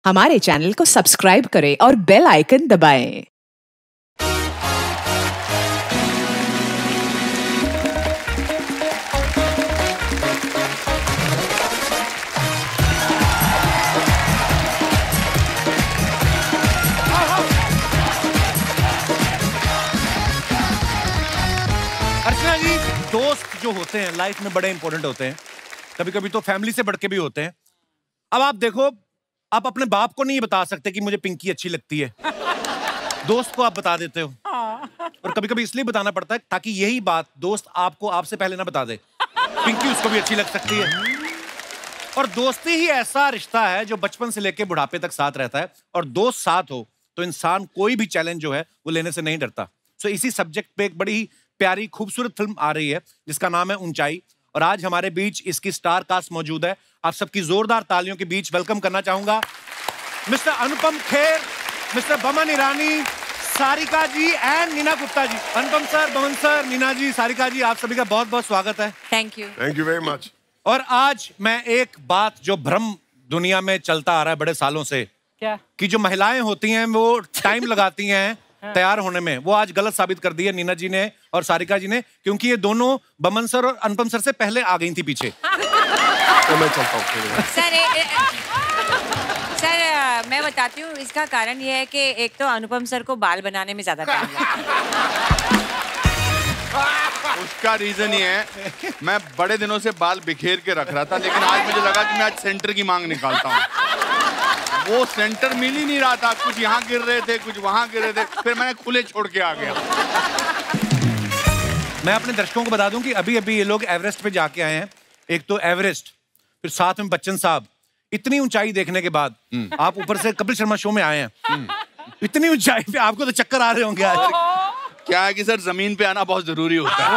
हमारे चैनल को सब्सक्राइब करें और बेल आइकन दबाएं। अर्चना जी, दोस्त जो होते हैं लाइफ में बड़े इंपॉर्टेंट होते हैं। कभी कभी तो फैमिली से बढ़ के भी होते हैं। अब आप देखो, आप अपने बाप को नहीं बता सकते कि मुझे पिंकी अच्छी लगती है, दोस्त को आप बता देते हो। और कभी कभी इसलिए बताना पड़ता है ताकि यही बात दोस्त आपको आपसे पहले ना बता दे, पिंकी उसको भी अच्छी लग सकती है। और दोस्ती ही ऐसा रिश्ता है जो बचपन से लेकर बुढ़ापे तक साथ रहता है। और दोस्त साथ हो तो इंसान कोई भी चैलेंज जो है वो लेने से नहीं डरता। सो इसी सब्जेक्ट पे एक बड़ी ही प्यारी खूबसूरत फिल्म आ रही है जिसका नाम है ऊंचाई। और आज हमारे बीच इसकी स्टार कास्ट मौजूद है। आप सबकी जोरदार तालियों के बीच वेलकम करना चाहूंगा mister Anupam Kher, mister Boman Irani, Sarika ji and Neena Gupta ji. Anupam sir, Boman sir, Neena ji, Sarika ji, आप सभी का बहुत बहुत स्वागत है। Thank you very much. और आज मैं एक बात जो भ्रम दुनिया में चलता आ रहा है बड़े सालों से, क्या कि जो महिलाएं होती हैं वो टाइम लगाती हैं तैयार होने में, वो आज गलत साबित कर दी है नीना जी ने और सारिका जी ने, क्योंकि ये दोनों बमन सर और अनुपम सर से पहले आ गई थी पीछे। तो मैं चलता हूँ। सर मैं बताती हूँ, इसका कारण ये है कि एक तो अनुपम सर को बाल बनाने में ज्यादा टाइम लगता है। उसका रीजन ये है, मैं बड़े दिनों से बाल बिखेर के रख रहा था, लेकिन आज मुझे लगा कि मैं आज सेंटर की मांग निकालता हूँ। वो सेंटर मिल ही नहीं रहा था, कुछ यहाँ गिर रहे थे, कुछ वहाँ गिर रहे थे, फिर मैंने खुले छोड़ के आ गया। मैं अपने दर्शकों को बता दूं कि अभी अभी ये लोग एवरेस्ट पे जाके आए हैं। एक तो एवरेस्ट, फिर साथ में बच्चन साहब। इतनी ऊंचाई देखने के बाद आप ऊपर से कपिल शर्मा शो में आए हैं, इतनी ऊंचाई पे आपको तो चक्कर आ रहे होंगे आज। क्या है कि सर, जमीन पे आना बहुत जरूरी होता है।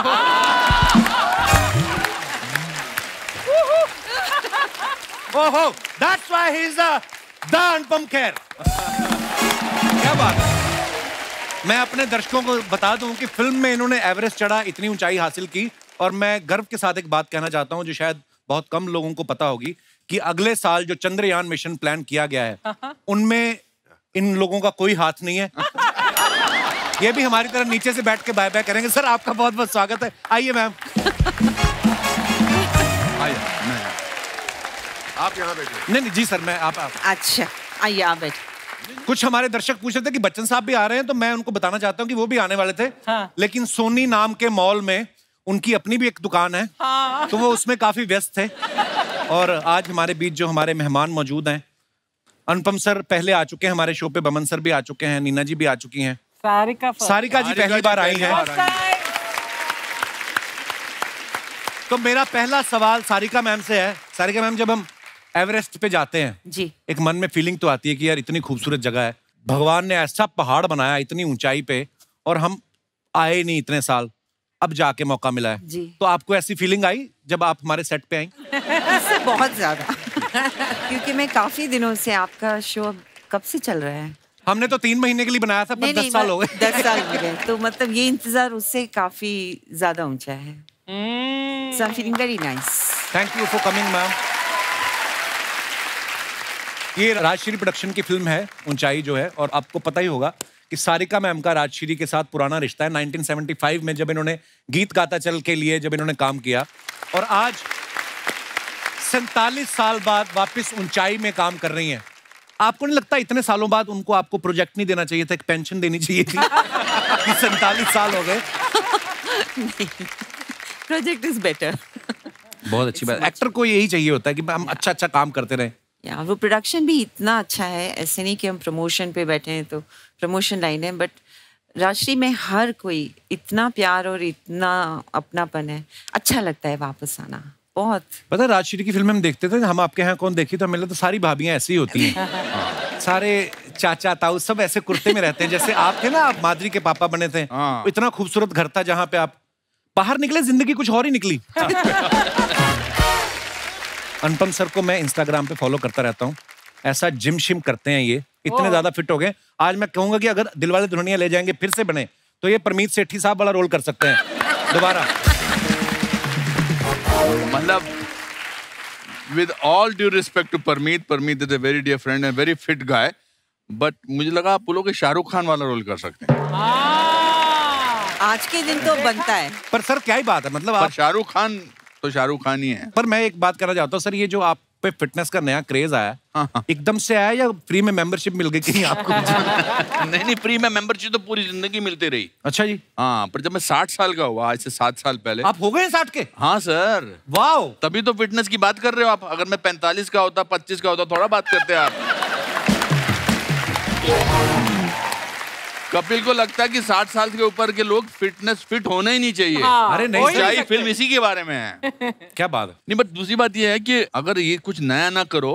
ओहो, that's why he's the Anupam Kher. क्या बात है। मैं अपने दर्शकों को बता दूं कि फिल्म में इन्होंने एवरेस्ट चढ़ा, इतनी ऊंचाई हासिल की। और मैं गर्व के साथ एक बात कहना चाहता हूं जो शायद बहुत कम लोगों को पता होगी, कि अगले साल जो चंद्रयान मिशन प्लान किया गया है उनमें इन लोगों का कोई हाथ नहीं है। ये भी हमारी तरह नीचे से बैठ के बाय बाय करेंगे। सर आपका बहुत बहुत स्वागत है। आइए मैम। आइए, आप यहाँ बैठे। नहीं जी सर, मैं आप अच्छा आइए आप बैठ। कुछ हमारे दर्शक पूछ रहे थे कि बच्चन साहब भी आ रहे हैं, तो मैं उनको बताना चाहता हूँ कि वो भी आने वाले थे। हाँ। लेकिन सोनी नाम के मॉल में उनकी अपनी भी एक दुकान है। हाँ। तो वो उसमें काफी व्यस्त थे। और आज हमारे बीच जो हमारे मेहमान मौजूद हैं, अनुपम सर पहले आ चुके हैं हमारे शो पे, बमन सर भी आ चुके हैं, नीना जी भी आ चुकी हैं, सारिका जी पहली बार आई हैं। तो मेरा पहला सवाल सारिका मैम से है। सारिका मैम, जब हम एवरेस्ट पे जाते हैं जी, एक मन में फीलिंग तो आती है कि यार इतनी खूबसूरत जगह है, भगवान ने ऐसा पहाड़ बनाया इतनी ऊंचाई पे, और हम आए नहीं इतने साल, अब जाके मौका मिला है जी। तो आपको ऐसी फीलिंग आई जब आप हमारे सेट पे आई? इससे बहुत ज्यादा क्योंकि मैं काफी दिनों से, आपका शो कब से चल रहा है? हमने तो 3 महीने के लिए बनाया था, पर 10 साल हो गए। 10 साल हो गए, तो मतलब ये इंतजार उससे काफी ज्यादा ऊंचा है। So I'm feeling very nice. Thank you for coming ma'am. ये राजश्री प्रोडक्शन की फिल्म है ऊंचाई जो है, और आपको पता ही होगा कि सारिका मैम का राजश्री के साथ पुराना रिश्ता है। 1975 में जब इन्होंने गीत गाता चल के लिए जब इन्होंने काम किया, और आज 47 साल बाद वापस ऊंचाई में काम कर रही हैं। आपको नहीं लगता इतने सालों बाद उनको आपको प्रोजेक्ट नहीं देना चाहिए था, एक पेंशन देनी चाहिए थी? 47 साल हो गए। Project is better. बहुत अच्छी बात। एक्टर को यही चाहिए होता है कि हम अच्छा अच्छा काम करते रहें। या वो प्रोडक्शन भी इतना अच्छा है, ऐसे नहीं कि हम प्रमोशन पे बैठे हैं तो प्रमोशन लाइन है, बट राजश्री में हर कोई इतना प्यार और इतना अपनापन है, अच्छा लगता है वापस आना। बहुत पता है, राजश्री की फिल्म हम देखते थे, हम आपके यहाँ कौन देखी, तो हमें तो सारी भाभियां ऐसी ही होती हैं। सारे चाचा ताऊ सब ऐसे कुर्ते में रहते हैं, जैसे आप थे ना, आप माधुरी के पापा बने थे। इतना खूबसूरत घर था जहाँ पे आप बाहर निकले, जिंदगी कुछ और ही निकली। अनुपम सर को मैं इंस्टाग्राम पे फॉलो करता रहता हूँ। ऐसा जिम शिम करते हैं ये, इतने ज्यादा फिट हो गए। आज मैं कहूंगा कि अगर दिलवाले दुल्हनिया ले जाएंगे फिर से बने, तो ये परमीत सेठी साहब वाला रोल कर सकते हैं दोबारा। मतलब With all due respect to Parmeet is a very dear friend and very fit guy. But मुझे लगा आप बोलोगे शाहरुख खान वाला रोल कर सकते हैं। आज के दिन तो बनता है। पर सर क्या ही बात है, मतलब आप शाहरुख खान तो शाहरुख खान ही है। पर मैं एक बात करना चाहता हूँ सर, ये जो आप पे फिटनेस का नया क्रेज आया, एकदम से आया या फ्री में मेंबरशिप मिल गई कहीं आपको? नहीं, फ्री में मेंबरशिप तो पूरी जिंदगी मिलती रही। अच्छा जी। हाँ, पर जब मैं 60 साल का हुआ, आज से 7 साल पहले। आप हो गए 60 के? हाँ सर। वाओ, तभी तो फिटनेस की बात कर रहे हो आप। अगर मैं 45 का होता, 25 का होता, थोड़ा बात करते आप। कपिल को लगता है कि 60 साल के ऊपर के लोग फिट होना ही नहीं चाहिए। अरे नहीं, सच्चाई फिल्म इसी के बारे में है। क्या बात है? नहीं, बट दूसरी बात ये है कि अगर ये कुछ नया ना करो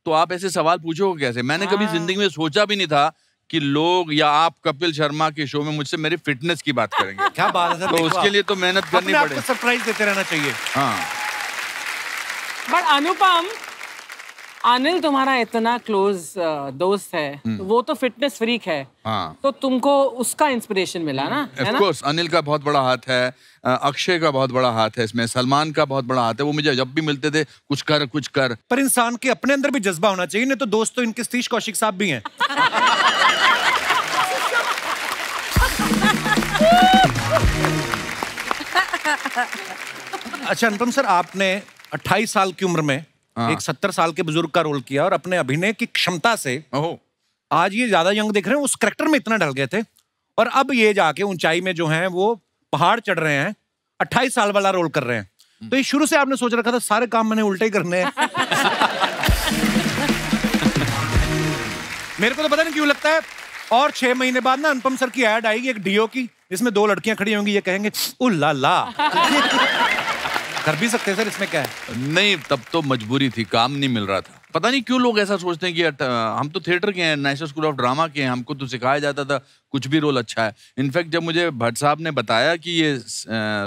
तो आप ऐसे सवाल पूछोगे कैसे? मैंने कभी जिंदगी में सोचा भी नहीं था कि लोग या आप कपिल शर्मा के शो में मुझसे मेरी फिटनेस की बात करेंगे। क्या बात है सर? तो उसके लिए तो मेहनत करनी पड़ेगी। सरप्राइज देते रहना चाहिए। हाँ, बट अनुपम, अनिल तुम्हारा इतना क्लोज दोस्त है, वो तो फिटनेस फ्रीक है। हाँ। तो तुमको उसका इंस्पिरेशन मिला ना, है ना? ऑफ कोर्स अनिल का बहुत बड़ा हाथ है, अक्षय का बहुत बड़ा हाथ है इसमें, सलमान का बहुत बड़ा हाथ है। वो मुझे जब भी मिलते थे कुछ कर। पर इंसान के अपने अंदर भी जज्बा होना चाहिए, नहीं तो दोस्त तो इनके सतीश कौशिक साहब भी हैं। अच्छा अनुपम सर, आपने 28 साल की उम्र में एक 70 साल के बुजुर्ग का रोल किया और अपने अभिनय की क्षमता से आज ये ज्यादा यंग दिख रहे हैं, उस करैक्टर में इतना ढल गए थे और अब ये जाके ऊंचाई में जो हैं वो पहाड़ चढ़ रहे हैं, 28 साल वाला रोल कर रहे हैं। तो ये शुरू से आपने सोच रखा था सारे काम मैंने उल्टे ही करने हैं? मेरे को तो पता नहीं क्यों लगता है। और 6 महीने बाद ना अनुपम सर की ऐड आएगी एक डीओ की, इसमें 2 लड़कियां खड़ी होंगी, ये कहेंगे उल्ला ला। कर भी सकते हैं सर, इसमें क्या है? नहीं, तब तो मजबूरी थी, काम नहीं मिल रहा था। पता नहीं क्यों लोग ऐसा सोचते हैं कि हम तो थिएटर के हैं, नेशनल स्कूल ऑफ ड्रामा के हैं, हमको तो सिखाया जाता था कुछ भी रोल अच्छा है। इनफैक्ट जब मुझे भट्ट साहब ने बताया कि ये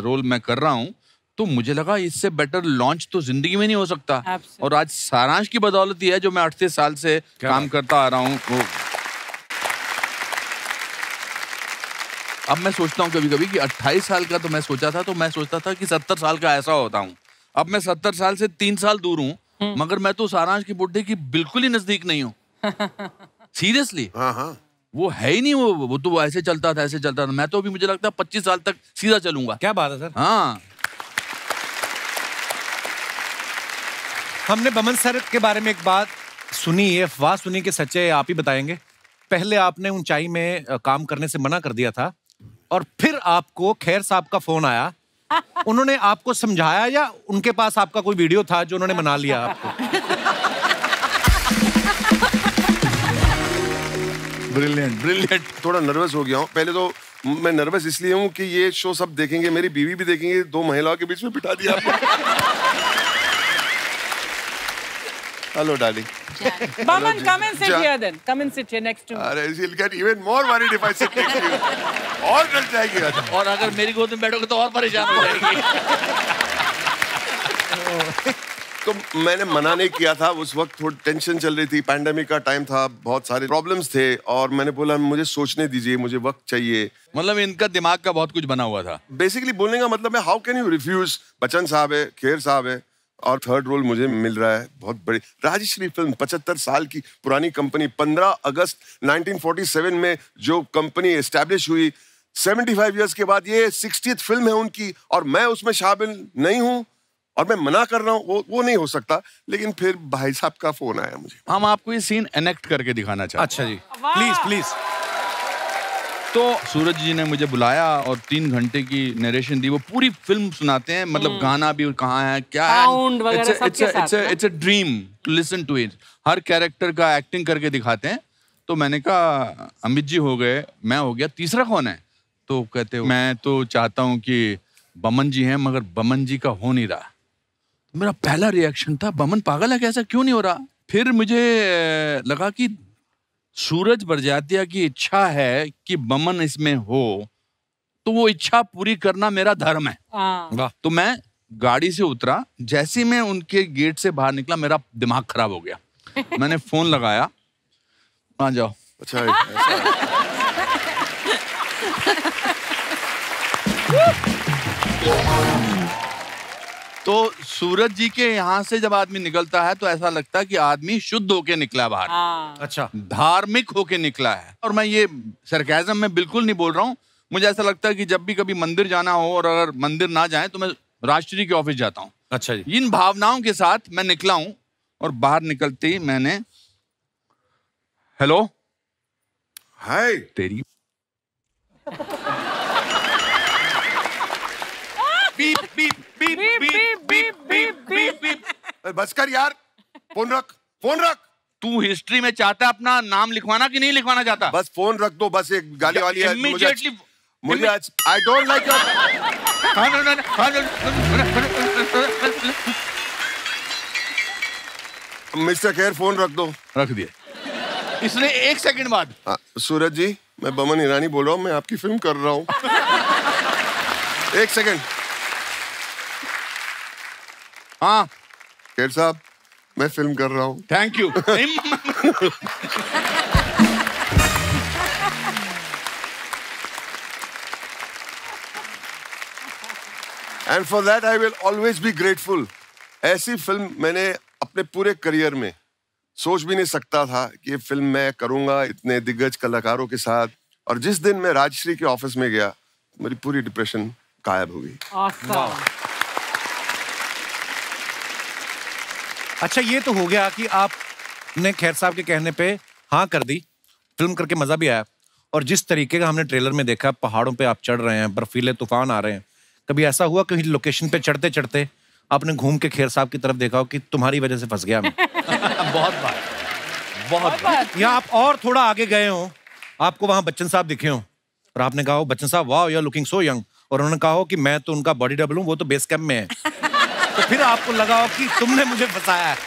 रोल मैं कर रहा हूँ तो मुझे लगा इससे बेटर लॉन्च तो जिंदगी में नहीं हो सकता। और आज सारांश की बदौलत ही है जो मैं 38 साल से काम करता आ रहा हूँ। अब मैं सोचता हूँ कभी कभी कि 28 साल का तो मैं सोचा था, तो मैं सोचता था कि 70 साल का ऐसा होता हूँ। अब मैं 70 साल से 3 साल दूर हूँ, मगर मैं तो सारांश की बुड्ढे की बिल्कुल ही नजदीक नहीं हूँ। सीरियसली। हाँ। वो है ही नहीं, वो तो ऐसे चलता था। मैं तो अभी मुझे लगता है 25 साल तक सीधा चलूंगा। क्या बात है सर? हाँ। हमने बमन सर के बारे में एक बात सुनी, ये अफवाह सुनी कि सच्चे आप ही बताएंगे। पहले आपने ऊंचाई में काम करने से मना कर दिया था और फिर आपको खैर साहब का फोन आया, उन्होंने आपको समझाया या उनके पास आपका कोई वीडियो था जो उन्होंने मना लिया आपको? ब्रिलियंट। थोड़ा नर्वस हो गया हूँ। पहले तो मैं नर्वस इसलिए हूँ कि ये शो सब देखेंगे, मेरी बीवी भी देखेंगे, 2 महिलाओं के बीच में बिठा दिया आपने। Hello, darling. Baman, come and sit here then. Come and sit here next to me. अरे, she'll get even more worried if I sit next to you. और डर जाएगी। और अगर मेरी गोद में बैठोगे तो और परेशान हो जाएगी। तो मैंने मना नहीं किया था, उस वक्त थोड़ी टेंशन चल रही थी, पैंडेमिक का टाइम था, बहुत सारे प्रॉब्लम्स थे और मैंने बोला मुझे सोचने दीजिए, मुझे वक्त चाहिए। मतलब इनका दिमाग का बहुत कुछ बना हुआ था। बेसिकली बोलने का मतलब है how can you refuse? Bachchan साहब है, खेर साहब है और 3rd रोल मुझे मिल रहा है, बहुत बड़ी राजश्री फिल्म, 75 साल की पुरानी कंपनी, 15 अगस्त 1947 में जो कंपनी एस्टैब्लिश हुई, 75 इयर्स के बाद ये 60th फिल्म है उनकी और मैं उसमें शामिल नहीं हूँ और मैं मना कर रहा हूँ, वो नहीं हो सकता। लेकिन फिर भाई साहब का फोन आया मुझे। हम आपको ये सीन एनेक्ट करके दिखाना चाहते हैं। अच्छा जी, प्लीज। तो सूरज जी ने मुझे बुलाया और 3 घंटे की नरेशन दी। वो पूरी फिल्म सुनाते हैं, मतलब गाना भी कहाँ है, क्या है। It's a dream to listen to it. हर कैरेक्टर का एक्टिंग करके दिखाते हैं। तो मैंने कहा अमित जी हो गए, मैं हो गया, तीसरा कौन है? तो कहते हो मैं तो चाहता हूँ कि बमन जी हैं, मगर बमन जी का हो नहीं रहा। मेरा पहला रिएक्शन था बमन पागल है क्या, ऐसा क्यों नहीं हो रहा? फिर मुझे लगा कि सूरज बरजातिया की इच्छा है कि बमन इसमें हो, तो वो इच्छा पूरी करना मेरा धर्म है। तो मैं गाड़ी से उतरा, जैसे मैं उनके गेट से बाहर निकला मेरा दिमाग खराब हो गया। मैंने फोन लगाया, आ जाओ। अच्छा ऐसा तो सूरज जी के यहाँ से जब आदमी निकलता है तो ऐसा लगता है कि आदमी शुद्ध होके निकला बाहर, अच्छा, धार्मिक होके निकला है। और मैं ये सरकाज़म में बिल्कुल नहीं बोल रहा हूँ। मुझे ऐसा लगता है कि जब भी कभी मंदिर जाना हो और अगर मंदिर ना जाए तो मैं राष्ट्रीय के ऑफिस जाता हूँ। अच्छा जी। इन भावनाओं के साथ मैं निकला हूँ और बाहर निकलते ही मैंने हेलो हाय तेरी beep beep beep beep beep beep beep beep. बस कर यार, फोन रख, फोन रख। तू हिस्ट्री में चाहता है अपना नाम लिखवाना कि नहीं लिखवाना चाहता? बस फोन रख दो, बस एक गाली वाली है। Immediately- मुझे I don't like your. Mister Kher phone रख दो। रख दिए इसने 1 सेकंड बाद। सूरज जी, मैं बमन ईरानी बोल रहा हूँ, मैं आपकी फिल्म कर रहा हूँ। 1 सेकंड। हाँ खेर साहब, मैं फिल्म कर रहा हूँ। Thank you. And for that I will always be grateful. ऐसी फिल्म मैंने अपने पूरे करियर में सोच भी नहीं सकता था कि ये फिल्म मैं करूंगा इतने दिग्गज कलाकारों के साथ। और जिस दिन मैं राजश्री के ऑफिस में गया, मेरी पूरी डिप्रेशन गायब हो गई। अच्छा, ये तो हो गया कि आपने खेर साहब के कहने पे हाँ कर दी, फिल्म करके मजा भी आया। और जिस तरीके का हमने ट्रेलर में देखा, पहाड़ों पे आप चढ़ रहे हैं, बर्फीले तूफान आ रहे हैं, कभी ऐसा हुआ कहीं लोकेशन पे चढ़ते चढ़ते आपने घूम के खेर साहब की तरफ देखा हो कि तुम्हारी वजह से फंस गया मैं? बहुत बार, बहुत बार। या आप और थोड़ा आगे गए हो, आपको वहां बच्चन साहब दिखे हो और आपने कहा हो बच्चन साहब वाह you are looking so young, और उन्होंने कहा हो कि मैं तो उनका बॉडी डबल हूं, वो तो बेस कैंप में है। तो फिर आपको लगा हो कि तुमने मुझे फंसाया है।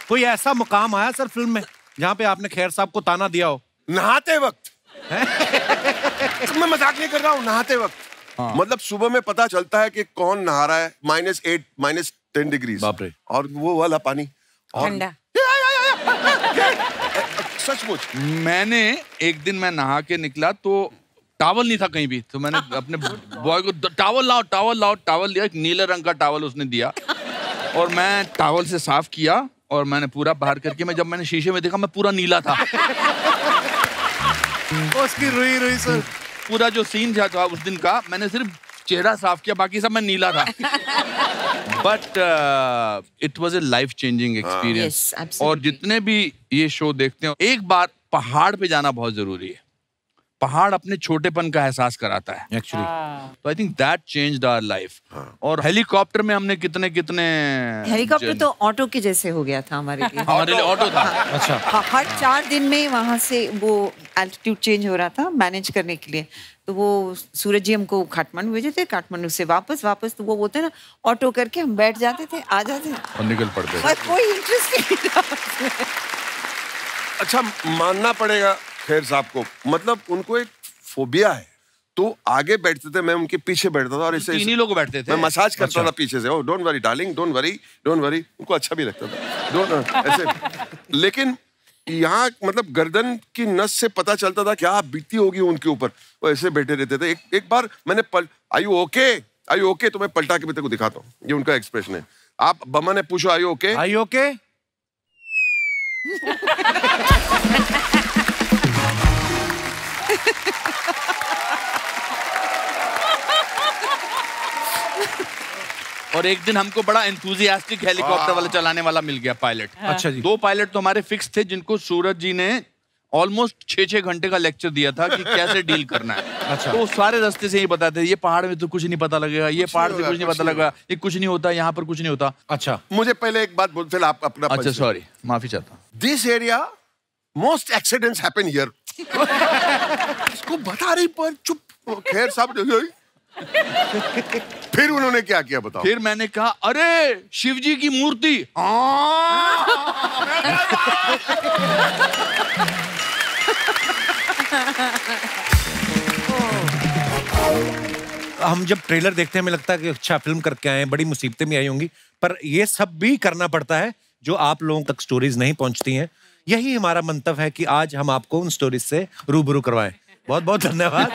कोई ऐसा मुकाम आया सर फिल्म में जहां पे आपने खेर साहब को ताना दिया हो? नहाते वक्त। मैं मजाक नहीं कर रहा हूँ, नहाते वक्त। हाँ। मतलब सुबह में पता चलता है कि कौन नहा रहा है, -8 -10 डिग्री, और वो वाला पानी ठंडा। सचमुच। मैंने एक दिन मैं नहा के निकला तो टॉवल नहीं था कहीं भी, तो मैंने अपने बॉय को टॉवल लिया। एक नीले रंग का टॉवल उसने दिया और मैं टॉवल से साफ किया और मैंने पूरा बाहर करके, जब मैंने शीशे में देखा मैं पूरा नीला था। उसकी रुई सर। पूरा जो सीन था उस दिन का, मैंने सिर्फ चेहरा साफ किया, बाकी सब मैं नीला था। But it was a life changing experience. और जितने भी ये शो देखते हैं, एक बार पहाड़ पे जाना बहुत जरूरी है। पहाड़ अपने छोटेपन का एहसास कराता है एक्चुअली। तो I think that changed our life. और हेलीकॉप्टर में हमने कितने हेलीकॉप्टर तो ऑटो के जैसे हो गया था हमारे लिए। हमारे लिए ऑटो था। अच्छा। हर 4 दिन में वहां से वो एल्टीट्यूड चेंज हो रहा था मैनेज करने के लिए। तो वो सूरज जी हमको काठमांडू भेजे थे, काठमांडू से वापस तो वो बोलते ना ऑटो करके हम बैठ जाते थे, आ जाते थे और निकल पड़ते थे। कोई इंटरेस्ट नहीं था। अच्छा, मानना पड़ेगा खेर साहब को, मतलब उनको एक फोबिया है। तो आगे बैठते थे, मैं उनके पीछे बैठता था और ऐसे तीन ही लोग बैठते थे। मैं मसाज करता था पीछे से। Oh don't worry darling, don't worry. उनको अच्छा भी लगता था, ऐसे। लेकिन यहाँ मतलब गर्दन की नस से पता चलता था क्या बीती होगी उनके ऊपर। वो ऐसे बैठे रहते थे। एक बार मैंने आई यू ओके, तो मैं पलटा के भी तेरे को दिखाता हूँ। ये उनका एक्सप्रेशन है। आप बम्मा ने पूछो आई यू ओके? और एक दिन हमको बड़ा एंथुसियास्टिक हेलीकॉप्टर वाला चलाने वाला मिल गया पायलट। अच्छा जी। 2 पायलट तो हमारे फिक्स थे, जिनको सूरज जी ने ऑलमोस्ट 6 घंटे का लेक्चर दिया था कि कैसे डील करना है। अच्छा। तो सारे रास्ते से ही बताते, ये पहाड़ में तो कुछ नहीं पता लगेगा, ये पहाड़ से कुछ नहीं पता लगेगा, ये कुछ नहीं होता, यहाँ पर कुछ नहीं होता। अच्छा, मुझे पहले एक बात बोल, फिर आप अपना। अच्छा सॉरी, माफी चाहता हूँ। This area most accidents happen here. इसको बता रही पर चुप। खेर साहब फिर उन्होंने क्या किया बताओ? फिर मैंने कहा अरे शिव जी की मूर्ति। हम जब ट्रेलर देखते हैं हमें लगता है कि अच्छा फिल्म करके आए हैं, बड़ी मुसीबतें भी आई होंगी, पर ये सब भी करना पड़ता है जो आप लोगों तक स्टोरीज नहीं पहुंचती हैं। यही हमारा मंतव्य है कि आज हम आपको उन स्टोरीज से रूबरू करवाएं। बहुत बहुत धन्यवाद।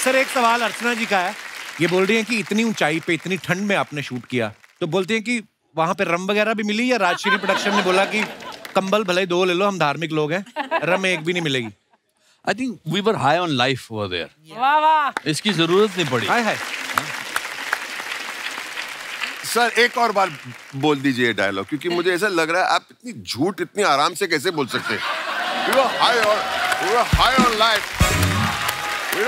सर, एक सवाल अर्चना जी का है ये बोल रही हैं कि इतनी ऊंचाई पे इतनी ठंड में आपने शूट किया, तो बोलती हैं कि वहां पे रम वगैरह भी मिली, या राजश्री प्रोडक्शन ने बोला कि कंबल भले 2 ले लो, हम धार्मिक लोग हैं, रम एक भी नहीं मिलेगी? I think we were high on life over there. वाह वाह। इसकी जरूरत नहीं पड़ी। हाय हाय। सर एक और बार बोल दीजिए डायलॉग, क्योंकि मुझे ऐसा लग रहा है आप इतनी झूठ इतनी आराम से कैसे बोल सकते हैं? We were high on life. We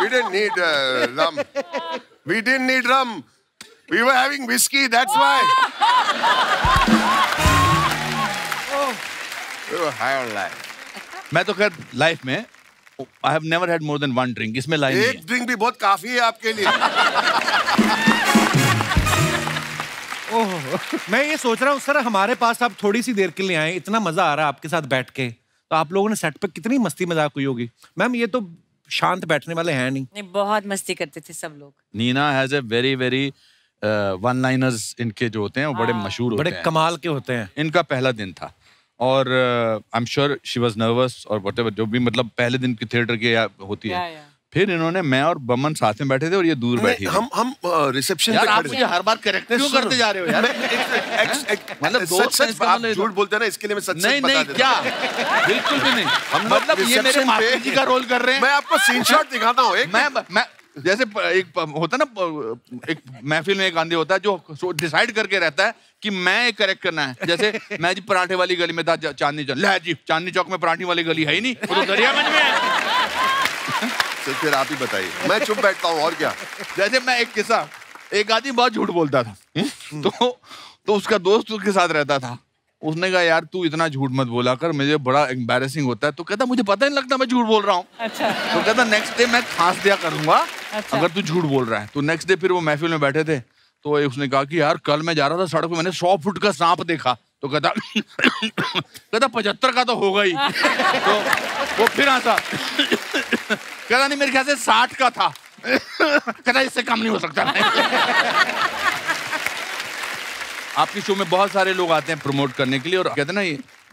didn't need rum. We didn't need rum. We were having whiskey. That's why. We were high on life. मैं तो खैर लाइफ में I have never had more than one drink. इसमें line नहीं है। एक drink भी बहुत काफी है आपके लिए। ओह, मैं ये सोच रहा हूँ सर, हमारे पास आप थोड़ी सी देर के लिए आए, इतना मजा आ रहा है आपके साथ बैठ के, तो आप लोगों ने सेट पे कितनी मस्ती मजाक हुई होगी। मैम ये तो शांत बैठने वाले हैं नहीं। नहीं, बहुत मस्ती करते थे सब लोग। Neena has a very very one liners इनके जो होते हैं वो बड़े मशहूर होते बड़े हैं, कमाल के होते हैं। इनका पहला दिन था और I am sure she was nervous और व्हाटएवर, जो भी मतलब पहले दिन की थिएटर की होती है। फिर इन्होंने, मैं और बमन साथ में बैठे थे और ये दूर बैठी थी। हम रिसेप्शन यार पे आप खड़े मुझे हर बार करेक्ट क्यों करते जा रहे हो यार? मतलब सच आप झूठ बोलते हैं ना, इसके लिए मैं सच नहीं बता नहीं, देता क्या बिल्कुल भी नहीं। मतलब ये मेरे मास्टर जी का रोल कर रहे हैं। मैं आपको स्क्रीनशॉट दिखाता हूँ एक। मैं जैसे एक होता ना, एक महफिल में एक आंधी होता है जो डिसाइड करके रहता है कि मैं एक करेक्ट करना है। जैसे मैं जी पराठे वाली गली में था, चांदनी चौक, ले जी चांदनी चौक में पराठे वाली गली है ही नहीं, वो तो दरियागंज में है। तो फिर आप ही बताइए, मैं चुप बैठता हूँ और क्या। जैसे मैं एक किस्सा, एक आदमी बहुत झूठ बोलता था तो उसका दोस्त उसके साथ रहता था। उसने कहा यार तू इतना झूठ मत बोला कर, मुझे बड़ा एम्बैरेसिंग होता है। तो कहता मुझे पता नहीं लगता मैं झूठ बोल रहा हूँ। अच्छा। तो कहता नेक्स्ट डे मैं खांस दिया करूंगा अच्छा। अगर तू झूठ बोल रहा है। तो नेक्स्ट डे फिर वो महफिल में बैठे थे, तो उसने कहा कि यार कल मैं जा रहा था सड़क पे, मैंने 100 फुट का सांप देखा। तो कहता 75 का तो होगा ही। तो वो फिर आता, कहता नहीं मेरे ख्याल से 60 का था। कहता इससे कम नहीं हो सकता। आपके शो में बहुत सारे लोग आते हैं प्रमोट करने के लिए और कहते हैं ना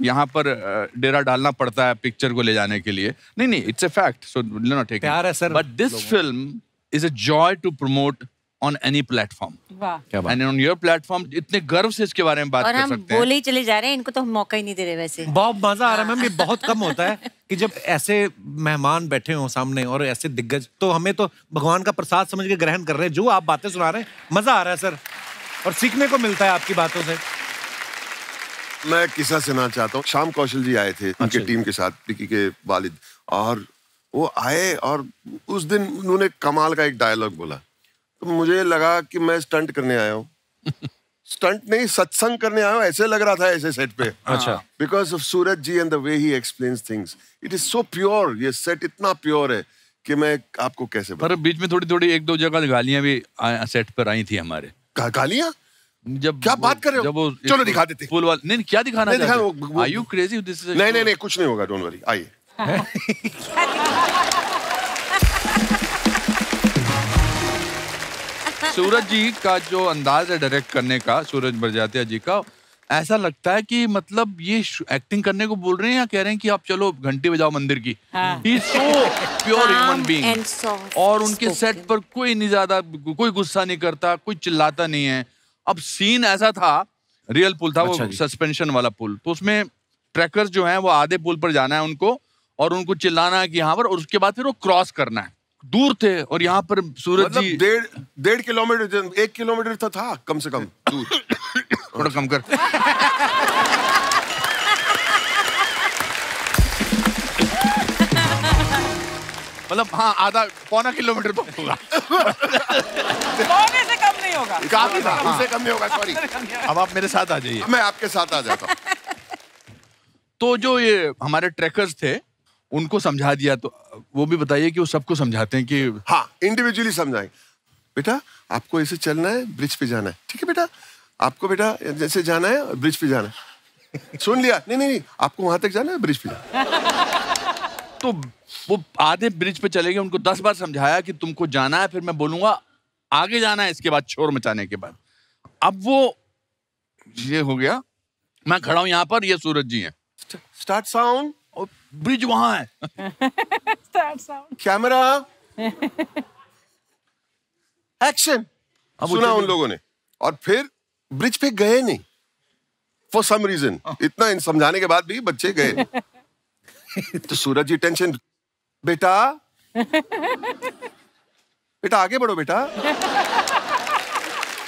यहाँ पर डेरा डालना पड़ता है पिक्चर को ले जाने के लिए। नहीं नहीं, it's a fact, so not take प्यार है sir. But this film is a joy to promote on any platform. क्या बात। एंड ऑन योर प्लेटफॉर्म इतने गर्व से इसके बारे में बात और कर हम सकते हैं। बोले ही चले जा रहे हैं, इनको तो हम मौका ही नहीं दे रहे वैसे। बहुत मजा आ रहा है मैम। ये बहुत कम होता है कि जब ऐसे मेहमान बैठे हो सामने और ऐसे दिग्गज, तो हमें तो भगवान का प्रसाद समझ के ग्रहण कर रहे हैं। जो आप बातें सुना रहे हैं, मजा आ रहा है सर, और सीखने को मिलता है आपकी बातों से। मैं किस्सा सुनाना चाहता हूँ। श्याम कौशल जी आए थे उनके टीम के साथ, पिकी के वालिद, और वो आए और उस दिन उन्होंने कमाल का एक डायलॉग बोला। तो मुझे लगा कि मैं स्टंट करने आया हूँ। स्टंट नहीं, सत्संग करने आया हूँ, ऐसे लग रहा था ऐसे सेट पे। अच्छा। Because of Suraj ji and the way he explains things, it is so pure. ये सेट इतना प्योर है कि मैं आपको कैसे पर बीच में थोड़ी थोड़ी एक दो जगह गालियां भी सेट पर आई थी हमारे। गालियां? जब क्या बात कर रहे हो? जब वो चलो दिखा देते। फुल वाल नहीं, क्या दिखाना नहीं, चाहते? दिखा, Are you crazy? This is a नहीं show. नहीं नहीं, कुछ नहीं होगा, डोंट वरी, आइए। सूरज जी का जो अंदाज है डायरेक्ट करने का, सूरज बरजातिया जी का, ऐसा लगता है कि मतलब ये एक्टिंग करने को बोल रहे हैं या कह रहे हैं कि आप चलो घंटी बजाओ मंदिर की। He is so pure human being. and soft और उनके spoken. सेट पर कोई नहीं ज्यादा, कोई गुस्सा नहीं करता, कोई चिल्लाता नहीं है। अब सीन ऐसा था, रियल पुल था, अच्छा वो जी। सस्पेंशन वाला पुल, तो उसमें ट्रैकर्स जो हैं वो आधे पुल पर जाना है उनको, और उनको चिल्लाना है कि यहाँ पर, और उसके बाद फिर वो क्रॉस करना है। दूर थे और यहाँ पर सूरज जी मतलब 1.5 किलोमीटर, 1 किलोमीटर तो था कम से कम दूर। थोड़ा कम कर। मतलब हाँ, आधा पौना किलोमीटर तो होगा। पौने से कम नहीं होगा। काफी था, उससे कम नहीं होगा, सॉरी। अब आप मेरे साथ आ जाइए। मैं आपके साथ आ जाता हूँ। तो जो ये हमारे ट्रैकर्स थे उनको समझा दिया, तो वो भी बताइए कि वो सबको समझाते हैं कि हाँ, इंडिविजुअली समझाएं। बेटा आपको ऐसे चलना है, ब्रिज पे जाना है, ठीक है बेटा? आपको बेटा जैसे जाना है, ब्रिज पे जाना है। सुन लिया? नहीं नहीं नहीं, आपको वहां तक जाना है, ब्रिज पे जाना। तो वो आधे ब्रिज पे चले गए, उनको 10 बार समझाया कि तुमको जाना है, फिर मैं बोलूंगा आगे जाना है, इसके बाद शोर मचाने के बाद। अब वो ये हो गया, मैं खड़ा हूं यहाँ पर, ये सूरज जी हैं। स्टार्ट साउंड, और ब्रिज वहां है। कैमरा एक्शन सुना उन लोगों ने, और फिर ब्रिज पे गए नहीं फॉर सम रीजन। इतना समझाने के बाद भी बच्चे गए। तो सूरज जी टेंशन, बेटा बेटा आगे बढ़ो बेटा,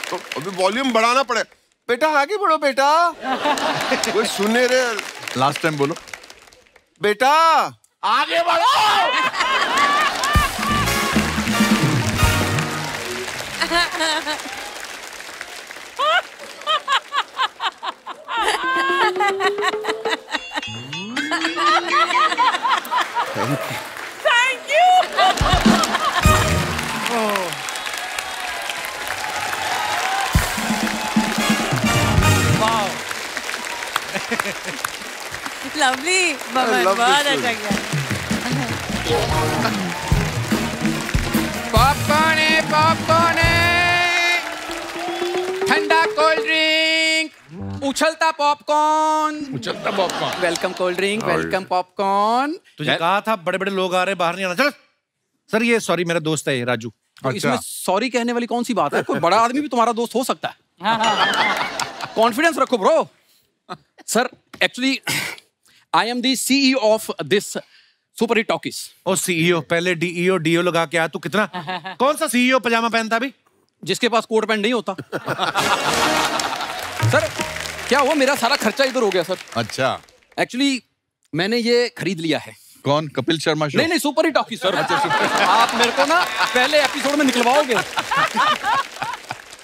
तो अभी वॉल्यूम बढ़ाना पड़े, बेटा आगे बढ़ो बेटा, कोई सुनने रे। लास्ट टाइम बोलो, बेटा आगे बढ़ो। Thank you. वाह, लवली बमन, love बहुत this अच्छा किया। पॉपकॉर्न है, पॉपकॉर्न है, ठंडा कोल्ड ड्रिंक, उछलता पॉपकॉर्न, उछलता popcorn. Welcome cold drink, welcome popcorn. तुझे कहा था बड़े बड़े लोग आ रहे, बाहर नहीं आना। चल सर, ये सॉरी मेरा दोस्त है ये राजू। तो इसमें सॉरी कहने वाली कौन सी बात है? कोई बड़ा आदमी भी तुम्हारा दोस्त हो सकता है। कॉन्फिडेंस रखो bro. Sir actually I am the CEO of this super hit talkies. Oh CEO, पहले डीईओ डीओ लगा के आ तू। कितना कौन सा सीईओ पजामा पहनता भी? जिसके पास कोट पैंट नहीं होता। सर क्या हुआ, मेरा सारा खर्चा इधर हो गया सर। अच्छा, एक्चुअली मैंने ये खरीद लिया है। कौन? कपिल शर्मा शो? नहीं नहीं, सुपर हिट टॉकीज सर। आप मेरे को ना पहले एपिसोड में निकलवाओगे।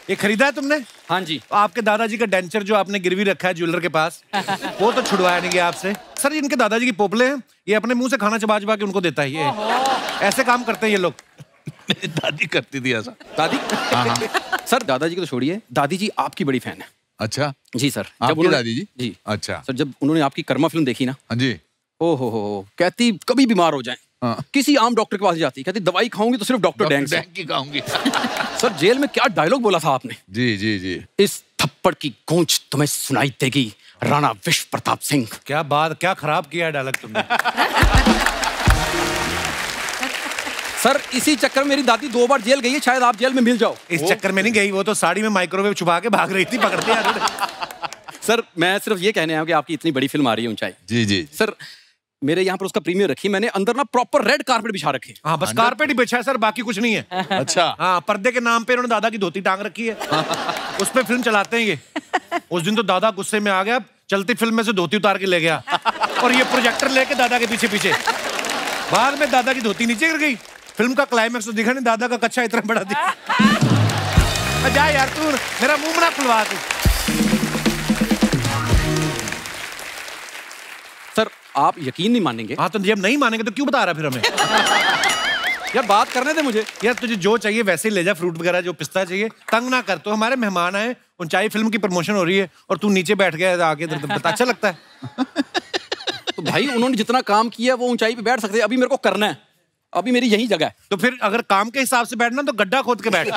ये खरीदा है तुमने? हाँ जी। आपके दादाजी का डेंचर जो आपने गिरवी रखा है ज्वेलर के पास, वो तो छुड़वाया नहीं गया आपसे। सर इनके दादाजी की पोपले हैं, ये अपने मुंह से खाना चबा चबा के उनको देता है। ये ऐसे काम करते हैं ये लोग। मेरी दादी करती थी ऐसा। दादी? सर दादाजी को तो छोड़िए, दादी जी आपकी बड़ी फैन है। अच्छा जी सर। आपकी दादी जी? जी। अच्छा सर जब उन्होंने आपकी कर्मा फिल्म देखी ना, हाँ जी, ओ हो, कहती कभी बीमार हो जाए किसी आम डॉक्टर के पास जाती, कहती दवाई खाऊंगी तो सिर्फ डॉक्टर डैंग से। की खाऊंगी। सर जेल में क्या डायलॉग बोला था आपने? जी जी जी। इस थप्पड़ की गूंज तुम्हें सुनाई देगी राणा विश्व प्रताप सिंह। क्या बात, क्या खराब किया है डायलॉग तुमने। सर इसी चक्कर में मेरी दादी 2 बार जेल गई है, शायद आप जेल में मिल जाओ। इस चक्कर में नहीं गई, वो तो साड़ी में माइक्रोवेव छुपा के भाग रही थी, पकड़ते हैं। सर मैं सिर्फ ये कहने आया हूं कि आपकी इतनी बड़ी फिल्म आ रही है ऊंचाई। जी जी। सर मेरे यहाँ पर उसका प्रीमियर रखी, मैंने अंदर ना प्रॉपर रेड कारपेट बिछा रखे। हाँ बस कारपेट ही बिछा है सर, बाकी कुछ नहीं है। अच्छा। हाँ, पर्दे के नाम पे इन्होंने दादा की धोती टांग रखी है, उस पे फिल्म चलाते हैं ये। उस दिन तो दादा गुस्से में आ गया, चलती फिल्म में से धोती उतार के ले गया, और ये प्रोजेक्टर लेके दादा के पीछे पीछे। बाद में दादा की धोती नीचे गिर गई। फिल्म का क्लाइमैक्स तो दिखा नहीं, दादा का कच्चा इतना बड़ा दिखा। जा यार तू, मेरा मुंह ना खुलवा तू। सर आप यकीन नहीं मानेंगे। हाँ तो जब नहीं मानेंगे तो क्यों बता रहा फिर हमें? यार बात करने दे मुझे। यार तुझे जो चाहिए वैसे ही ले जा, फ्रूट वगैरह जो पिस्ता चाहिए, तंग ना कर। तो हमारे मेहमान आए, ऊंचाई फिल्म की प्रमोशन हो रही है और तू नीचे बैठ गया आगे, बता अच्छा लगता है? तो भाई उन्होंने जितना काम किया वो ऊंचाई पे बैठ सकते हैं, अभी मेरे को करना है, अभी मेरी यही जगह है। तो फिर अगर काम के हिसाब से बैठना तो गड्ढा खोद के बैठ।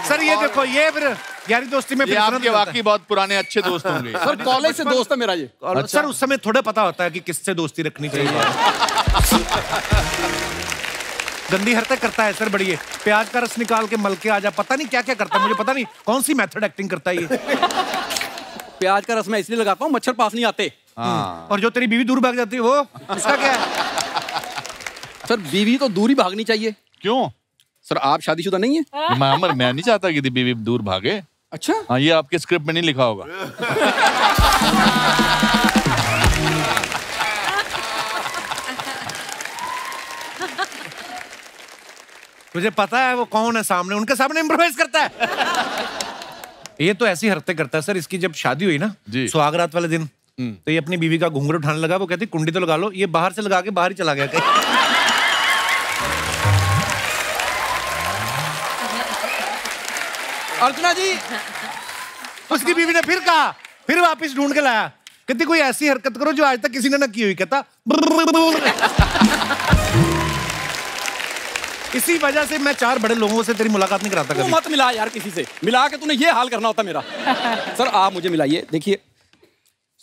सर ये देखो, ये फिर यारी दोस्ती में ये आपके वाकई बहुत पुराने अच्छे दोस्त होंगे। सर कॉलेज से दोस्त है मेरा ये। सर उस समय थोड़ा पता होता है कि किससे दोस्ती रखनी चाहिए। गंदी हरकत करता है सर बड़ी है, प्याज का रस निकाल के मल के आ जा, पता नहीं क्या क्या करता है, मुझे पता नहीं कौन सी मेथड एक्टिंग करता है ये। प्याज का रस मैं इसलिए लगाता हूँ मच्छर पास नहीं आते। और जो तेरी बीवी दूर भाग जाती है वो उसका क्या है? सर बीवी तो दूर ही भागनी चाहिए। क्यों? सर आप शादीशुदा नहीं है? मैं नहीं चाहता कि बीवी दूर भागे। अच्छा। हाँ, ये आपके स्क्रिप्ट में नहीं लिखा होगा। तुझे पता है वो कौन है सामने? उनके सामने इम्प्रोवाइज करता है। ये तो ऐसी हरकतें करता है सर। इसकी जब शादी हुई ना, सुहागरात वाले दिन, तो ये अपनी बीवी का घुंघरू उठाने लगा, वो कहती कुंडी तो लगा लो, ये बाहर से लगा के बाहर ही चला गया कहीं। अर्चना जी, उसकी बीवी ने फिर कहा, फिर वापस ढूंढ के लाया, कहती कोई ऐसी हरकत करो जो आज तक किसी ने ना की हुई। कहता इसी वजह से मैं 4 बड़े लोगों से तेरी मुलाकात नहीं कराता तू कभी। मत मिला यार किसी से, मिला के तूने ये हाल करना होता मेरा। सर आप मुझे मिलाइए, देखिए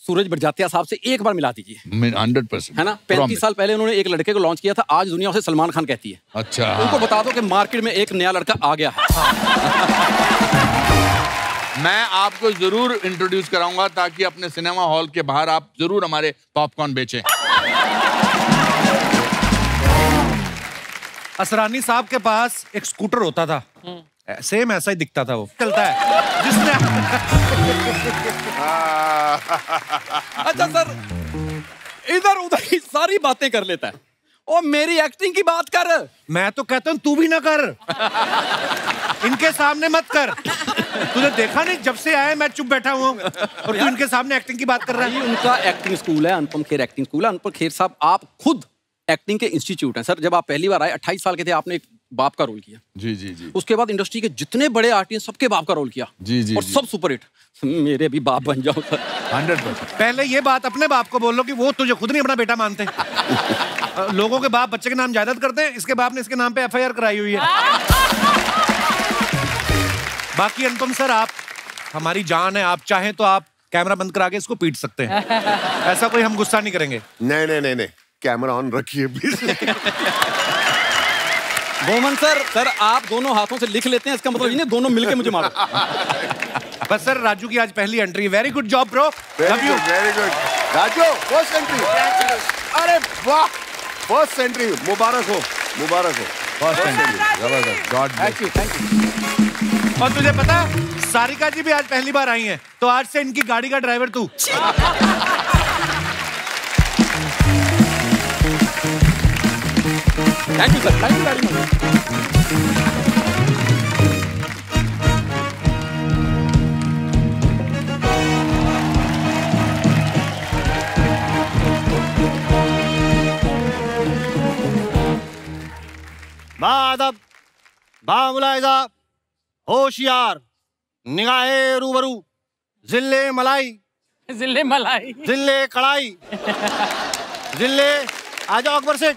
सूरज बड़जात्या साहब से एक बार मिला दीजिए। 100% है ना, 35 साल पहले उन्होंने एक लड़के को लॉन्च किया था, आज दुनिया उसे सलमान खान कहती है। अच्छा, उनको बता दो कि मार्केट में एक नया लड़का आ गया है। मैं आपको जरूर इंट्रोड्यूस कराऊंगा ताकि अपने सिनेमा हॉल के बाहर आप जरूर हमारे पॉपकॉर्न बेचें। असरानी साहब के पास एक स्कूटर होता था, सेम ऐसा ही दिखता था, वो चलता है जिसने। अच्छा सर, इधर उधर की सारी बातें कर लेता है, और मेरी एक्टिंग की बात कर। मैं तो कहता हूँ तू भी ना कर, इनके सामने मत कर। तूने देखा नहीं, जब से आया मैं चुप बैठा हुआ हूँ और तू इनके सामने एक्टिंग की बात कर रहा है। उनका एक्टिंग स्कूल है, अनुपम खेर एक्टिंग स्कूल है। अनुपम खेर साहब आप खुद एक्टिंग के इंस्टीट्यूट हैं। सर जब आप पहली बार आए 28 साल के थे, आपने एक बाप का रोल किया। जी जी जी। उसके बाद इंडस्ट्री के जितने बड़े आर्टिस्ट सबके बाप का रोल किया। जी जी और जी। सब सुपर हिट। मेरे भी बाप बन जाओ सर। 100%। पहले ये बात अपने बाप को बोल लो कि वो तुझे खुद नहीं अपना बेटा मानते। लोगों के बाप बच्चे के नाम जायदाद करते हैं, इसके बाप ने इसके नाम पे FIR कराई हुई है। बाकी अनुपम सर आप हमारी जान है, आप चाहें तो आप कैमरा बंद करा के इसको पीट सकते हैं, ऐसा कोई हम गुस्सा नहीं करेंगे। नहीं, कैमरा ऑन रखिए प्लीज। बोमन सर आप दोनों हाथों से लिख लेते हैं, इसका मतलब ये नहीं दोनों मिलके मुझे मारो। बस सर राजू की आज पहली entry, very good job bro, love you. Very good Raju, first entry. अरे वाह, फर्स्ट एंट्री, मुबारक हो। फर्स्ट एंट्री, जबरदस्त, गॉड ब्लेस। Thank you. और तुझे पता सारिका जी भी आज पहली बार आई हैं, तो आज से इनकी गाड़ी का ड्राइवर तू। Thank you sir, thank you very much. बादब, बामुलाइजा, होशियार, निगाहे रूबरू, जिले मलाई, जिले मलाई। जिले कड़ाई, जिले आ जाओ अकबर सेठ।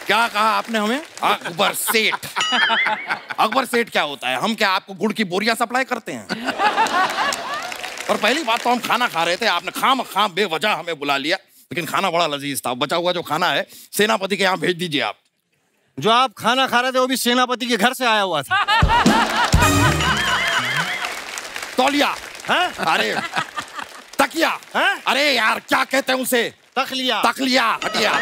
क्या कहा आपने हमें? अकबर सेठ। अकबर सेठ क्या होता है? हम क्या आपको गुड़ की बोरियां सप्लाई करते हैं? और पहली बात तो हम खाना खा रहे थे, आपने खाम बेवजह हमें बुला लिया, लेकिन खाना बड़ा लजीज था। बचा हुआ जो खाना है सेनापति के यहाँ भेज दीजिए आप। जो आप खाना खा रहे थे वो भी सेनापति के घर से आया हुआ था। तौलिया हैं? अरे तकिया हैं? अरे यार क्या कहते हैं उसे? तखलिया। तकलिया हटिया।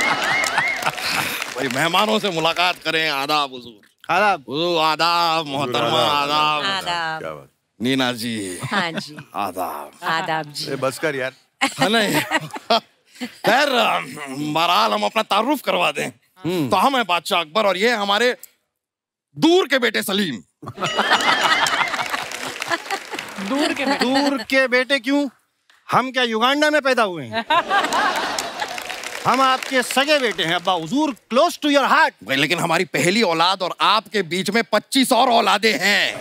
भाई मेहमानों से मुलाकात करें। आदाब हुजूर। आदाब। हुजूर आदाब, मोहतरमा आदाब। आदाब। नीना जी हाँ जी, आदाब। आदाब जी। बस कर यार। है नहीं? खैर बहरहाल हम अपना तारुफ करवा दें। तो हम हैं बादशाह अकबर और ये हमारे दूर के बेटे सलीम। दूर के बेटे क्यों? हम क्या युगांडा में पैदा हुए हैं? हम आपके सगे बेटे हैं अब्बा हुजूर, क्लोज टू योर हार्ट। भाई लेकिन हमारी पहली औलाद और आपके बीच में 25 और औलादे हैं।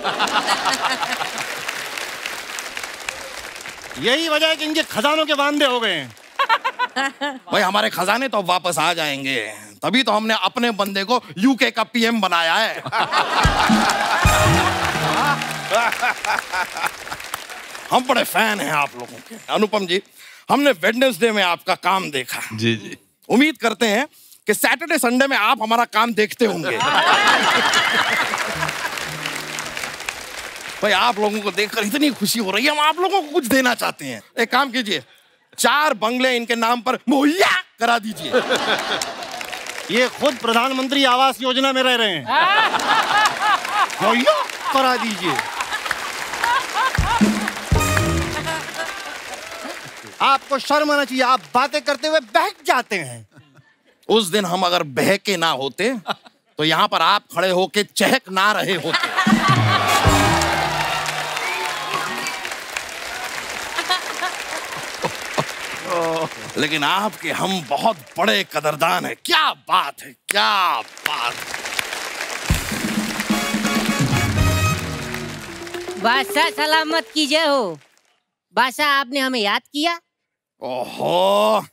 यही वजह है कि इनके खजानों के वांदे हो गए हैं। भाई हमारे खजाने तो अब वापस आ जाएंगे, तभी तो हमने अपने बंदे को यूके का PM बनाया है। हम बड़े फैन हैं आप लोगों के। अनुपम जी, हमने वेडनेसडे में आपका काम देखा। जी जी। उम्मीद करते हैं कि सैटरडे संडे में आप हमारा काम देखते होंगे। भाई आप लोगों को देखकर इतनी खुशी हो रही है, हम आप लोगों को कुछ देना चाहते हैं। एक काम कीजिए, 4 बंगले इनके नाम पर मुहैया करा दीजिए। ये खुद प्रधानमंत्री आवास योजना में रह रहे हैं। मुहैया करा दीजिए। आपको शर्म आना चाहिए, आप बातें करते हुए बहक जाते हैं। उस दिन हम अगर बहके ना होते तो यहाँ पर आप खड़े होके चहक ना रहे होते। लेकिन आपके हम बहुत बड़े कदरदान हैं। क्या बात है, क्या बात। बादशाह सलामत कीजिए हो। बादशाह आपने हमें याद किया। ओहो,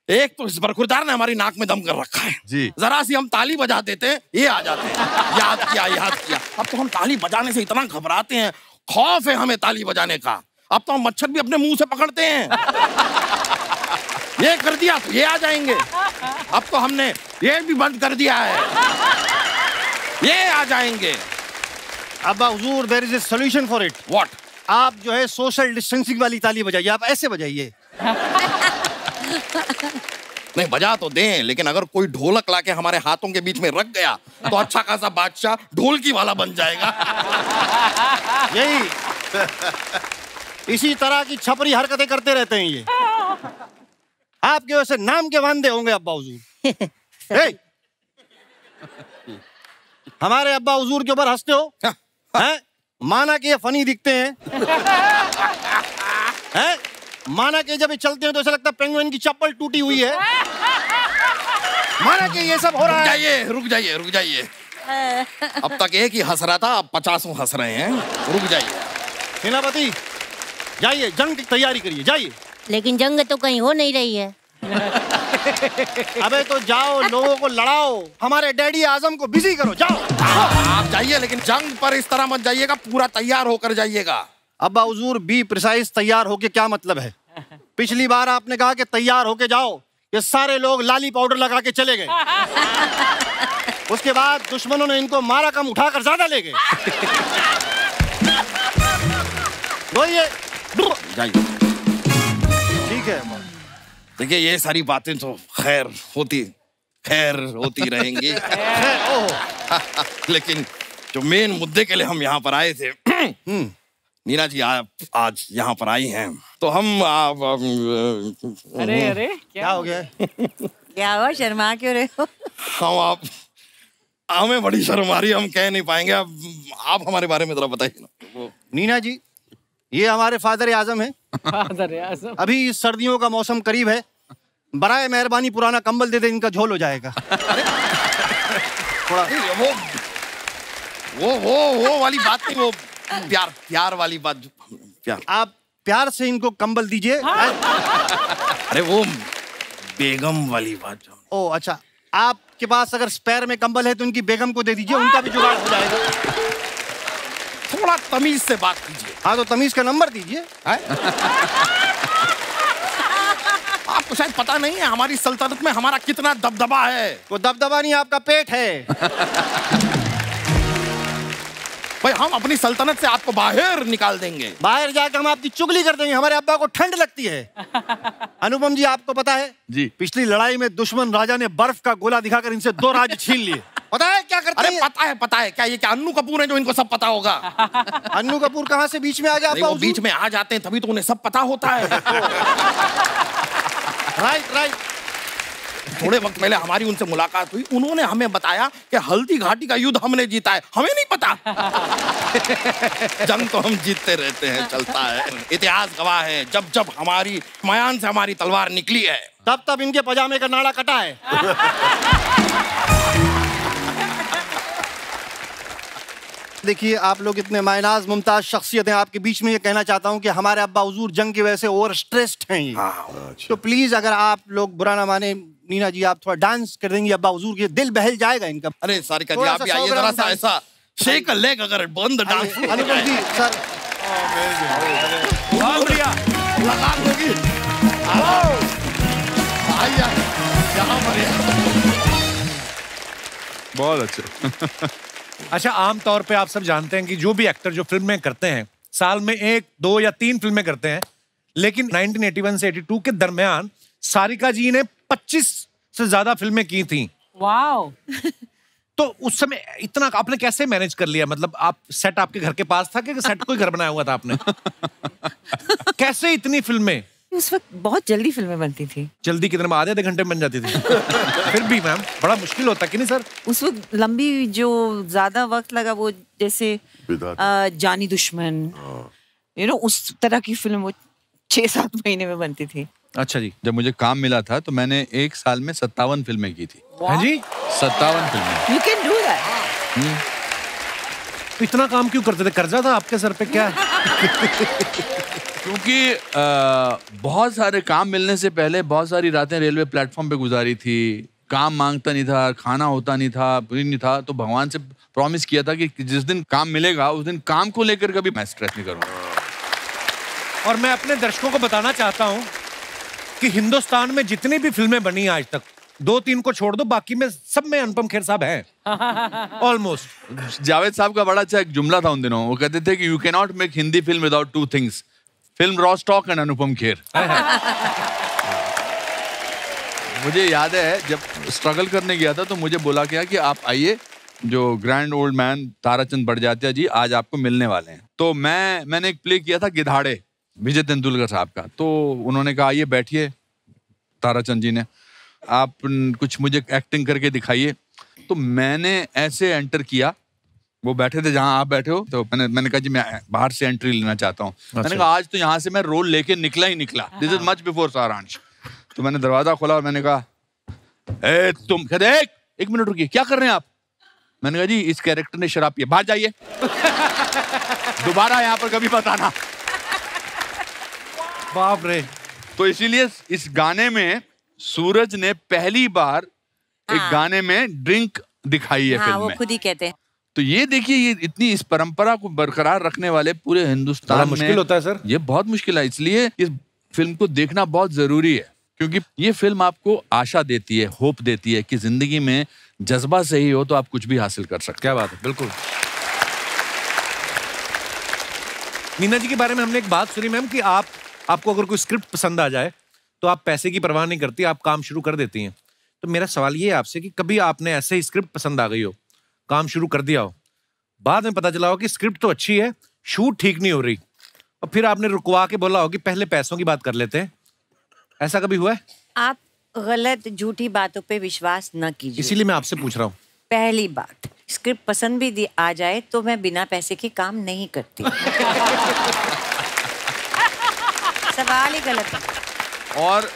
एक तो इस बरखुरदार ने हमारी नाक में दम कर रखा है जी। जरा सी हम ताली बजा देते हैं, ये आ जाते हैं, याद किया याद किया। अब तो हम ताली बजाने से इतना घबराते हैं, खौफ है हमें ताली बजाने का। अब तो हम मच्छर भी अपने मुंह से पकड़ते हैं। ये कर दिया तो ये आ जाएंगे। अब तो हमने ये भी बंद कर दिया है, ये आ जाएंगे। अब्बा हुजूर, there is a solution for it. What? आप जो है सोशल डिस्टेंसिंग वाली ताली बजाइए, आप ऐसे बजाइए। नहीं, बजा तो दें, लेकिन अगर कोई ढोलक लाके हमारे हाथों के बीच में रख गया तो अच्छा खासा बादशाह ढोलकी वाला बन जाएगा। यही इसी तरह की छपरी हरकतें करते रहते हैं ये। आपके वैसे नाम के वांदे होंगे अब्बा हुजूर। हमारे अब्बा हुजूर के ऊपर हंसते हो हैं? माना कि ये फनी दिखते हैं, हैं? माना कि जब ये चलते हैं तो ऐसा लगता है पेंगुइन की चप्पल टूटी हुई है। माना कि ये सब हो रहा है। रुक जाइए रुक जाइए। अब तक एक ही हंस रहा था, अब 50 हंस रहे हैं। रुक जाइए। सेनापति जाइए, जंग की तैयारी करिए, जाइए। लेकिन जंग तो कहीं हो नहीं रही है। अबे तो जाओ, लोगों को लड़ाओ, हमारे डैडी आजम को बिजी करो, जाओ। आप जाइए, लेकिन जंग पर इस तरह मत जाइएगा, पूरा तैयार होकर जाइएगा। अब्बा हुजूर, बी प्रिसाइज तैयार होके क्या मतलब है? पिछली बार आपने कहा कि तैयार होके जाओ, ये सारे लोग लाली पाउडर लगा के चले गए। उसके बाद दुश्मनों ने इनको मारा कम, उठाकर ज्यादा ले गए। जाइए। ठीक है। देखिए, ये सारी बातें तो खैर होती रहेंगी। लेकिन जो मेन मुद्दे के लिए हम यहाँ पर आए थे, नीना जी आप आज यहाँ पर आई हैं, तो हम अरे क्या हो गया? क्या हुआ, शर्मा क्यों रहे हो? हमें बड़ी शर्म आ रही है, हम कह नहीं पाएंगे। आप हमारे बारे में जरा बताइए ना। नीना जी, ये हमारे फादर आजम है। फादर आजम। अभी सर्दियों का मौसम करीब है, बराए मेहरबानी पुराना कंबल दे दे, इनका झोल हो जाएगा। थोड़ा वो वाली बात नहीं, वो प्यार वाली बात। प्यार, आप प्यार से इनको कंबल दीजिए। अरे वो बेगम वाली बात। ओ अच्छा, आपके पास अगर स्पेयर में कंबल है तो उनकी बेगम को दे दीजिए, उनका भी जुगाड़ हो जाएगा। थोड़ा तमीज से बात कीजिए। हाँ, तो तमीज का नंबर दीजिए। आपको शायद पता नहीं है हमारी सल्तनत में हमारा कितना दबदबा है। वो दबदबा नहीं, आपका पेट है। भाई, हम अपनी सल्तनत से आपको बाहर निकाल देंगे। बाहर जाकर हम आपकी चुगली कर देंगे, हमारे अब्बा को ठंड लगती है। अनुपम जी, आपको पता है जी, पिछली लड़ाई में दुश्मन राजा ने बर्फ का गोला दिखाकर इनसे 2 राज्य छीन लिए। पता है क्या करते हैं? पता है। क्या ये क्या अन्नू कपूर है जो इनको सब पता होगा? अन्नू कपूर कहाँ से बीच में आ गया? वो बीच में आ जाते हैं तभी तो उन्हें सब पता होता है। राइट। थोड़े वक्त पहले हमारी उनसे मुलाकात हुई, उन्होंने हमें बताया कि हल्दी घाटी का युद्ध हमने जीता है। हमें नहीं पता। जंग तो हम जीतते रहते हैं, चलता है। इतिहास गवाह है, जब हमारी मयान से हमारी तलवार निकली है, तब इनके पजामे का नाड़ा कटा है। देखिए, आप लोग इतने मायनाज मुमताज शख्सियत हैं, आपके बीच में ये कहना चाहता हूँ कि हमारे अब्बा हुजूर जंग की वजह से ओवर स्ट्रेस्ड हैं ये। तो प्लीज अगर आप लोग बुरा ना माने, नीना जी आप थोड़ा डांस कर देंगी अब्बा हुजूर के, दिल बहल जाएगा इनका। अरे सारिका जी, आप भी आइए, जरा सा ऐसा शेक लेग अगर बंद डांस। अनुपम जी सर, लगा दोगी। बहुत अच्छा। अच्छा, आमतौर पे आप सब जानते हैं कि जो भी एक्टर जो फिल्में करते हैं, साल में 1, 2 या 3 फिल्में करते हैं, लेकिन 1981 से 82 के दरमियान सारिका जी ने 25 से ज्यादा फिल्में की थी। वाओ। तो उस समय इतना आपने कैसे मैनेज कर लिया? मतलब आप सेट आपके घर के पास था कि सेट कोई घर बनाया हुआ था आपने? कैसे इतनी फिल्में? उस वक्त बहुत जल्दी फिल्में बनती थी। जल्दी कितने में? आधे घंटे में बन जाती थी। फिर भी मैम बड़ा मुश्किल होता कि नहीं सर? उस वक्त लंबी जो ज्यादा वक्त लगा, वो जैसे जानी दुश्मन, उस तरह की फिल्म वो 6-7 महीने में बनती थी। अच्छा जी। जब मुझे काम मिला था तो मैंने 1 साल में 57 फिल्में की थी। हैं जी? 57 फिल्में। You can do that. इतना काम क्यों करते थे? कर्जा था आपके सर पे क्या? क्योंकि बहुत सारे काम मिलने से पहले बहुत सारी रातें रेलवे प्लेटफॉर्म पे गुजारी थी। काम मांगता नहीं था, खाना होता नहीं था, नहीं था, तो भगवान से प्रॉमिस किया था कि जिस दिन काम मिलेगा उस दिन काम को लेकर कभी मैं स्ट्रेस नहीं करूंगा। और मैं अपने दर्शकों को बताना चाहता हूं कि हिंदुस्तान में जितनी भी फिल्में बनी आज तक, 2-3 को छोड़ दो, बाकी में सब में अनुपम खेर साहब हैं ऑलमोस्ट। जावेद साहब का बड़ा अच्छा एक जुमला था उन दिनों, वो कहते थे कि you can not make Hindi film without 2 things, film raw stock and Anupam Kher. मुझे याद है जब स्ट्रगल करने गया था तो मुझे बोला गया कि आप आइए, जो grand old man Tarachand Barjatya ji आज आपको मिलने वाले हैं। तो मैंने एक प्ले किया था गिधाड़े, विजय तेंदुलकर साहब का। तो उन्होंने कहा आइए बैठिए, ताराचंद जी ने, आप कुछ मुझे एक्टिंग करके दिखाइए। तो मैंने ऐसे एंटर किया, वो बैठे थे जहां आप बैठे हो, तो मैंने कहा जी मैं बाहर से एंट्री लेना चाहता हूँ। मैंने कहा आज तो यहाँ से मैं रोल लेके निकला ही निकला, दिस इज मच बिफोर सारांश। तो मैंने दरवाजा खोला और मैंने कहा ए तुम, कहते एक मिनट रुकिए, क्या कर रहे हैं आप? मैंने कहा जी इस कैरेक्टर ने शराब पी, बाहर जाइए, दोबारा यहाँ पर कभी मत आना। बाप रे। तो इसीलिए इस गाने में सूरज ने पहली बार एक गाने में ड्रिंक दिखाई है फिल्म वो में। खुद ही कहते हैं। तो ये देखिए, ये इतनी इस परंपरा को बरकरार रखने वाले पूरे हिंदुस्तान में मुश्किल होता है सर, ये बहुत मुश्किल है। इसलिए इस फिल्म को देखना बहुत जरूरी है, क्योंकि ये फिल्म आपको आशा देती है, होप देती है कि जिंदगी में जज्बा सही हो तो आप कुछ भी हासिल कर सकते। क्या बात है, बिल्कुल। नीना जी के बारे में हमने एक बात सुनी मैम कि आपको अगर कोई स्क्रिप्ट पसंद आ जाए तो आप पैसे की परवाह नहीं करती, आप काम शुरू कर देती हैं। तो मेरा सवाल ये है आपसे कि कभी आपने ऐसे ही स्क्रिप्ट पसंद आ गई हो, काम शुरू कर दिया हो, बाद में पता चला हो कि स्क्रिप्ट तो अच्छी है, शूट ठीक नहीं हो रही, और फिर आपने रुकवा के बोला हो कि पहले पैसों की बात कर लेते हैं, ऐसा कभी हुआ है? आप गलत झूठी बातों पे विश्वास न कीजिए। इसीलिए मैं आपसे पूछ रहा हूँ। पहली बात, स्क्रिप्ट पसंद भी आ जाए तो मैं बिना पैसे के काम नहीं करती। सवाल ही गलत है। और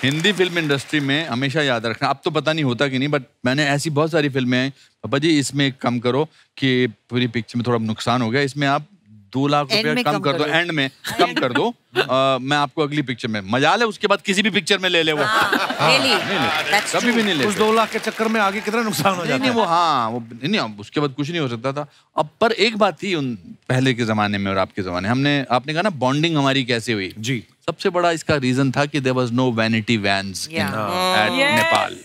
हिंदी फिल्म इंडस्ट्री में हमेशा याद रखना, अब तो पता नहीं होता कि नहीं, बट मैंने ऐसी बहुत सारी फिल्में हैं, पापा जी इसमें कम करो कि पूरी पिक्चर में थोड़ा नुकसान हो गया, इसमें आप 2 लाख रुपया कम कर दो, एंड में कम कर दो, मैं आपको अगली पिक्चर में मजा ले, उसके बाद किसी भी पिक्चर में ले वो। कभी भी नहीं ले। उस 2 लाख के चक्कर में आगे कितना नुकसान हो जाता है। वो नहीं, उसके बाद कुछ नहीं हो सकता था। अब पर एक बात थी उन पहले के जमाने में और आपके जमाने, आपने कहा ना बॉन्डिंग हमारी कैसे हुई जी। सबसे बड़ा इसका रीजन था कि there was no vanity vans at Nepal.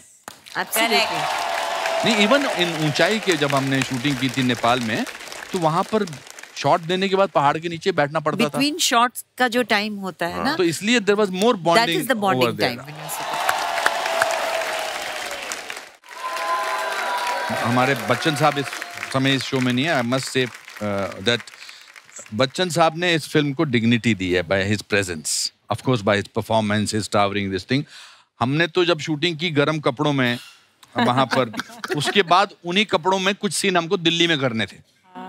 नहीं, इवन इन ऊंचाई के जब हमने शूटिंग की थी नेपाल में, तो वहां पर शॉट देने के बाद पहाड़ के नीचे बैठना पड़ता था। बिटवीन शॉट्स का जो टाइम होता है ना, तो इसलिए there was more bonding, that is the bonding time. हमारे बच्चन साहब इस समय इस शो में नहीं है। I must say that Bachchan साहब ने इस फिल्म को डिग्निटी दी है by his presence, of course by his performance, his towering this thing. हमने तो जब शूटिंग की गर्म कपड़ों में वहां पर, उसके बाद उन्हीं कपड़ों में कुछ सीन हमको दिल्ली में करने थे।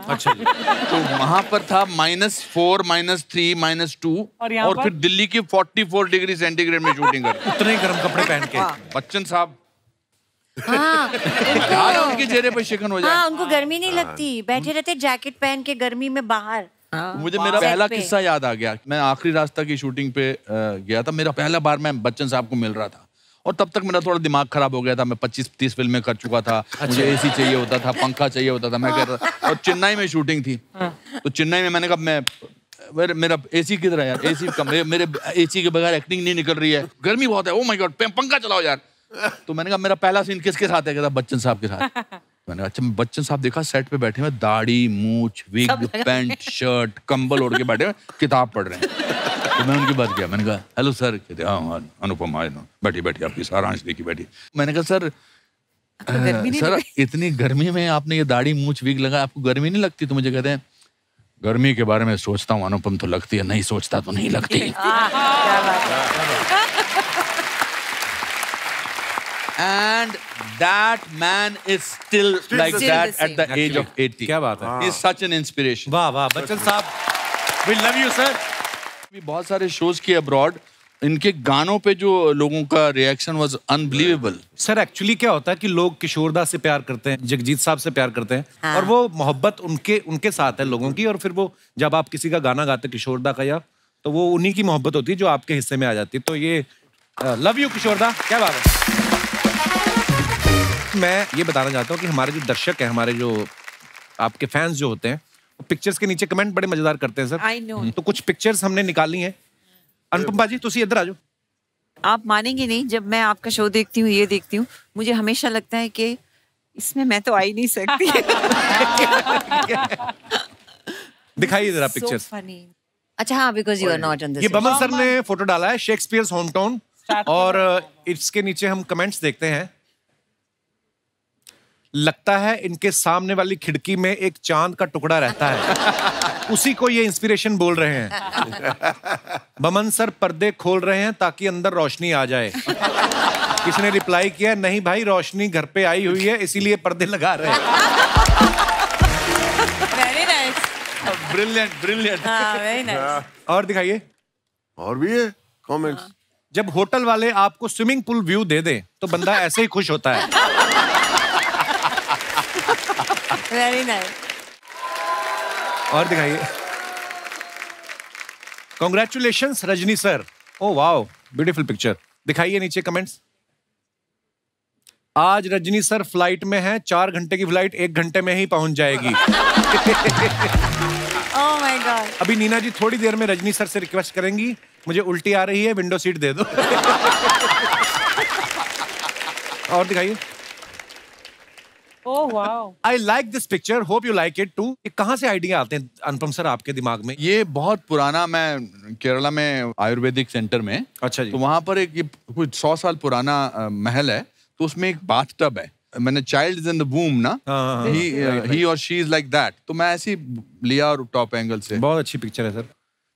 अच्छा। तो वहां पर था -4, -3, -2, और फिर दिल्ली की 44 डिग्री सेंटीग्रेड में शूटिंग कर, उतने ही गर्म कपड़े पहन के। बच्चन साहब हाँ, उनके चेहरे पर शिकन हो जाए। हाँ, उनको गर्मी नहीं लगती, बैठे रहते जैकेट पहन के गर्मी में बाहर। मुझे मेरा पहला किस्सा याद आ गया। मैं आखिरी रास्ता की शूटिंग पे गया था, मेरा पहला बार मैं बच्चन साहब को मिल रहा था, और तब तक मेरा थोड़ा दिमाग खराब हो गया था। मैं 25-30 फिल्में कर चुका था। मुझे एसी चाहिए होता था, पंखा चाहिए होता था। मैं कह रहा था, और चेन्नई में शूटिंग थी, तो चेन्नई में मैंने कहा मेरा एसी किधर है यार, एसी मेरे एसी के बगैर एक्टिंग नहीं निकल रही है, गर्मी बहुत है, ओ माय गॉड पंखा चलाओ यार। तो मैंने कहा मेरा पहला सीन किसके साथ है? कहता बच्चन साहब के साथ। मैंने अच्छा, बच्चन साहब देखा सेट पे बैठे हुए, दाढ़ी, मूछ, विग, पैंट, शर्ट, कंबल ओढ़ के बैठे हुए, किताब पढ़ रहे हैं। तो मैं उनके पास गया, मैंने कहा हेलो सर। कहते हाँ अनुपम आए ना, बैठी आपकी सारांश देखी बैठी। मैंने कहा सर इतनी गर्मी में आपने ये दाढ़ी, मूछ, विग लगा, आपको गर्मी नहीं लगती? तो मुझे कहते हैं गर्मी के बारे में सोचता हूँ अनुपम, तो लगती है, नहीं सोचता तो नहीं लगती। And that man is still like that at the age of 80. क्या बात है? He is such an inspiration. वाह वाह बच्चन साहब, we love you sir. भी बहुत सारे शोज किए अब्रॉड, इनके गानों पे जो लोगों का reaction was unbelievable. Sir actually क्या होता है कि लोग किशोरदा से प्यार करते हैं, जगजीत साहब से प्यार करते हैं, हाँ। और वो मोहब्बत उनके साथ है लोगों की, और फिर वो जब आप किसी का गाना गाते किशोरदा का, या तो वो उन्हीं की मोहब्बत होती है जो आपके हिस्से में आ जाती है। तो ये लव यू किशोरदा, क्या बात है। मैं ये बताना चाहता हूँ कि हमारे जो दर्शक हैं, हमारे जो आपके फैंस जो होते हैं, वो पिक्चर्स के नीचे कमेंट बड़े मजेदार करते हैं सर। I know. तो कुछ पिक्चर्स हमने निकाली हैं। अनुपम बाजी तुसी इधर आ जाओ। आप मानेंगे नहीं, जब मैं आपका शो देखती हूँ, ये देखती हूँ, मुझे हमेशा लगता है कि इसमें मैं तो आ ही नहीं सकती। दिखाइए जरा पिक्चर्स। अच्छा हाँ, because you are not on this. ये बमन सर ने फोटो डाला है, शेक्सपियर्स होम टाउन, और इसके नीचे हम कमेंट्स देखते हैं। लगता है इनके सामने वाली खिड़की में एक चांद का टुकड़ा रहता है, उसी को ये इंस्पिरेशन बोल रहे हैं। बमन सर पर्दे खोल रहे हैं ताकि अंदर रोशनी आ जाए। किसने रिप्लाई किया, नहीं भाई रोशनी घर पे आई हुई है इसीलिए पर्दे लगा रहे हैं। Very nice, brilliant brilliant. Very nice. और दिखाइए, और भी है कमेंट्स। जब होटल वाले आपको स्विमिंग पूल व्यू दे दे तो बंदा ऐसे ही खुश होता है। Very nice. और दिखाइए, congratulations Rajni sir, oh wow beautiful picture. दिखाइए नीचे कमेंट्स। आज रजनी सर फ्लाइट में है, 4 घंटे की फ्लाइट 1 घंटे में ही पहुंच जाएगी। Oh my God. अभी नीना जी थोड़ी देर में रजनी सर से रिक्वेस्ट करेंगी, मुझे उल्टी आ रही है, विंडो सीट दे दो। और दिखाइए। Oh wow, I like this picture, hope you like it too. ये कहाँ से आइडिया आते हैं अनुपम सर आपके दिमाग में? ये बहुत पुराना, मैं केरला में आयुर्वेदिक सेंटर में, अच्छा जी, तो वहां पर एक ये कुछ 100 साल पुराना महल है, तो उसमें एक बाथटब है। मैंने चाइल्ड इज इन द वूम ना, ही और शी इज लाइक दैट, तो मैं ऐसे ही लिया और टॉप एंगल से। बहुत अच्छी पिक्चर है सर।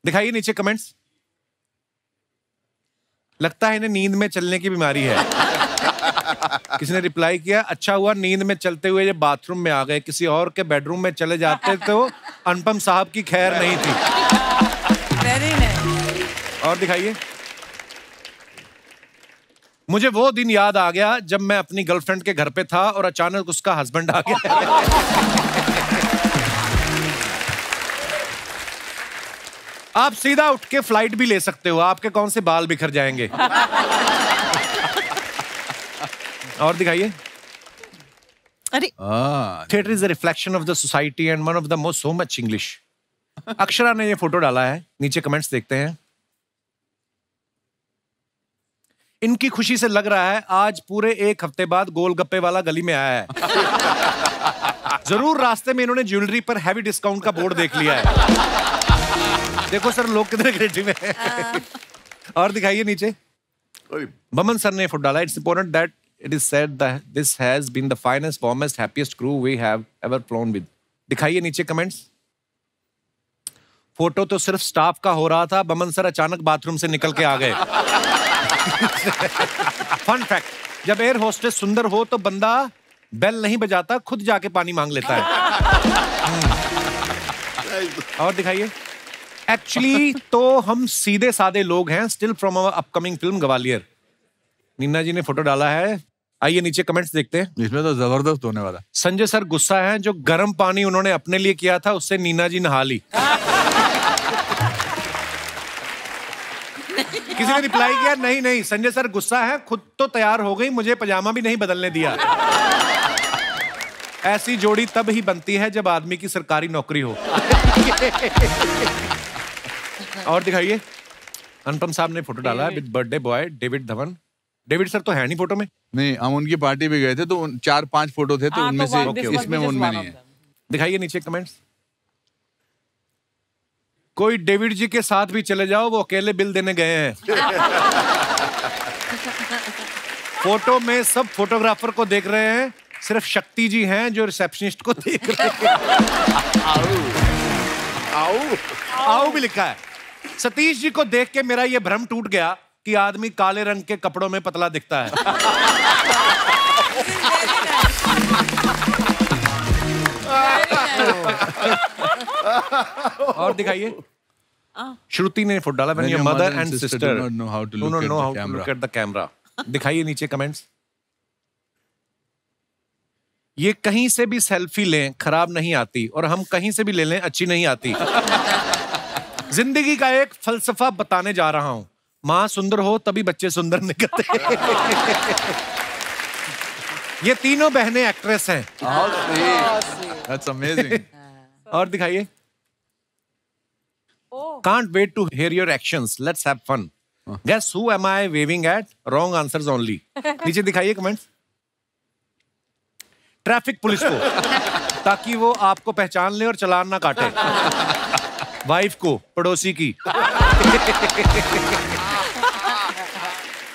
दिखाइए नीचे कमेंट्स। लगता है इन्हें नींद में चलने की बीमारी है। किसी ने रिप्लाई किया, अच्छा हुआ नींद में चलते हुए ये बाथरूम में आ गए, किसी और के बेडरूम में चले जाते तो अनुपम साहब की खैर नहीं थी। Very nice. और दिखाइए। मुझे वो दिन याद आ गया जब मैं अपनी गर्लफ्रेंड के घर पे था और अचानक उसका हस्बैंड आ गया। आप सीधा उठ के फ्लाइट भी ले सकते हो, आपके कौन से बाल बिखर जाएंगे। और दिखाइए। अरे theatre is a reflection of the society and one of the most so much English. Akshara ने ये फोटो डाला है, नीचे कमेंट्स देखते हैं। इनकी खुशी से लग रहा है आज पूरे 1 हफ्ते बाद गोलगप्पे वाला गली में आया है। जरूर रास्ते में इन्होंने ज्वेलरी पर हैवी डिस्काउंट का बोर्ड देख लिया है। देखो सर लोग कितने क्रिएटिव हैं। और दिखाइए नीचे। बमन सर ने फोटो डाला, it's important that it is said that this has been the finest, warmest, happiest crew we have ever flown with. दिखाइए नीचे कमेंट्स। फोटो तो सिर्फ स्टाफ का हो रहा था, बमन सर अचानक बाथरूम से निकल के आ गए। फन फैक्ट, जब एयर होस्टेस सुंदर हो तो बंदा बेल नहीं बजाता, खुद जाके पानी मांग लेता है। और दिखाइए। एक्चुअली तो हम सीधे साधे लोग हैं, still from our upcoming film Gwalior. Neena ji ने फोटो डाला है, आइए नीचे कमेंट्स देखते हैं। इसमें तो जबरदस्त होने वाला। संजय सर गुस्सा है, जो गर्म पानी उन्होंने अपने लिए किया था उससे नीना जी नहा ली। किसी ने रिप्लाई किया, नहीं नहीं संजय सर गुस्सा है, खुद तो तैयार हो गई, मुझे पजामा भी नहीं बदलने दिया। ऐसी जोड़ी तब ही बनती है जब आदमी की सरकारी नौकरी हो। और दिखाइए। अनुपम साहब ने फोटो डाला है with birthday boy David Dhawan. David sir तो है नहीं फोटो में। नहीं, हम उनकी पार्टी पे गए थे तो 4-5 फोटो थे, तो उनमें से इसमें उनमें नहीं है। दिखाइए नीचे कमेंट्स। कोई डेविड जी के साथ भी चले जाओ, वो अकेले बिल देने गए हैं। फोटो में सब फोटोग्राफर को देख रहे हैं, सिर्फ शक्ति जी हैं जो रिसेप्शनिस्ट को देख रहे हैं। आओ आओ भी लिखा है। सतीश जी को देख के मेरा ये भ्रम टूट गया कि आदमी काले रंग के कपड़ों में पतला दिखता है। और दिखाइए। श्रुति ने फुट डाला. When your mother and sister do not know how to look at the camera. दिखाइए नीचे कमेंट्स. ये कहीं से भी सेल्फी लें खराब नहीं आती और हम कहीं से भी ले लें अच्छी नहीं आती. जिंदगी का एक फलसफा बताने जा रहा हूं. माँ सुंदर हो तभी बच्चे सुंदर निकलते. ये तीनों बहनें एक्ट्रेस हैं. That's amazing. और दिखाइए. Can't wait to hear your actions. Let's have fun. Guess who am I waving at? Wrong answers only. नीचे दिखाइए कमेंट्स. ट्रैफिक पुलिस को, ताकि वो आपको पहचान ले और चालान ना काटे. वाइफ को, पड़ोसी की.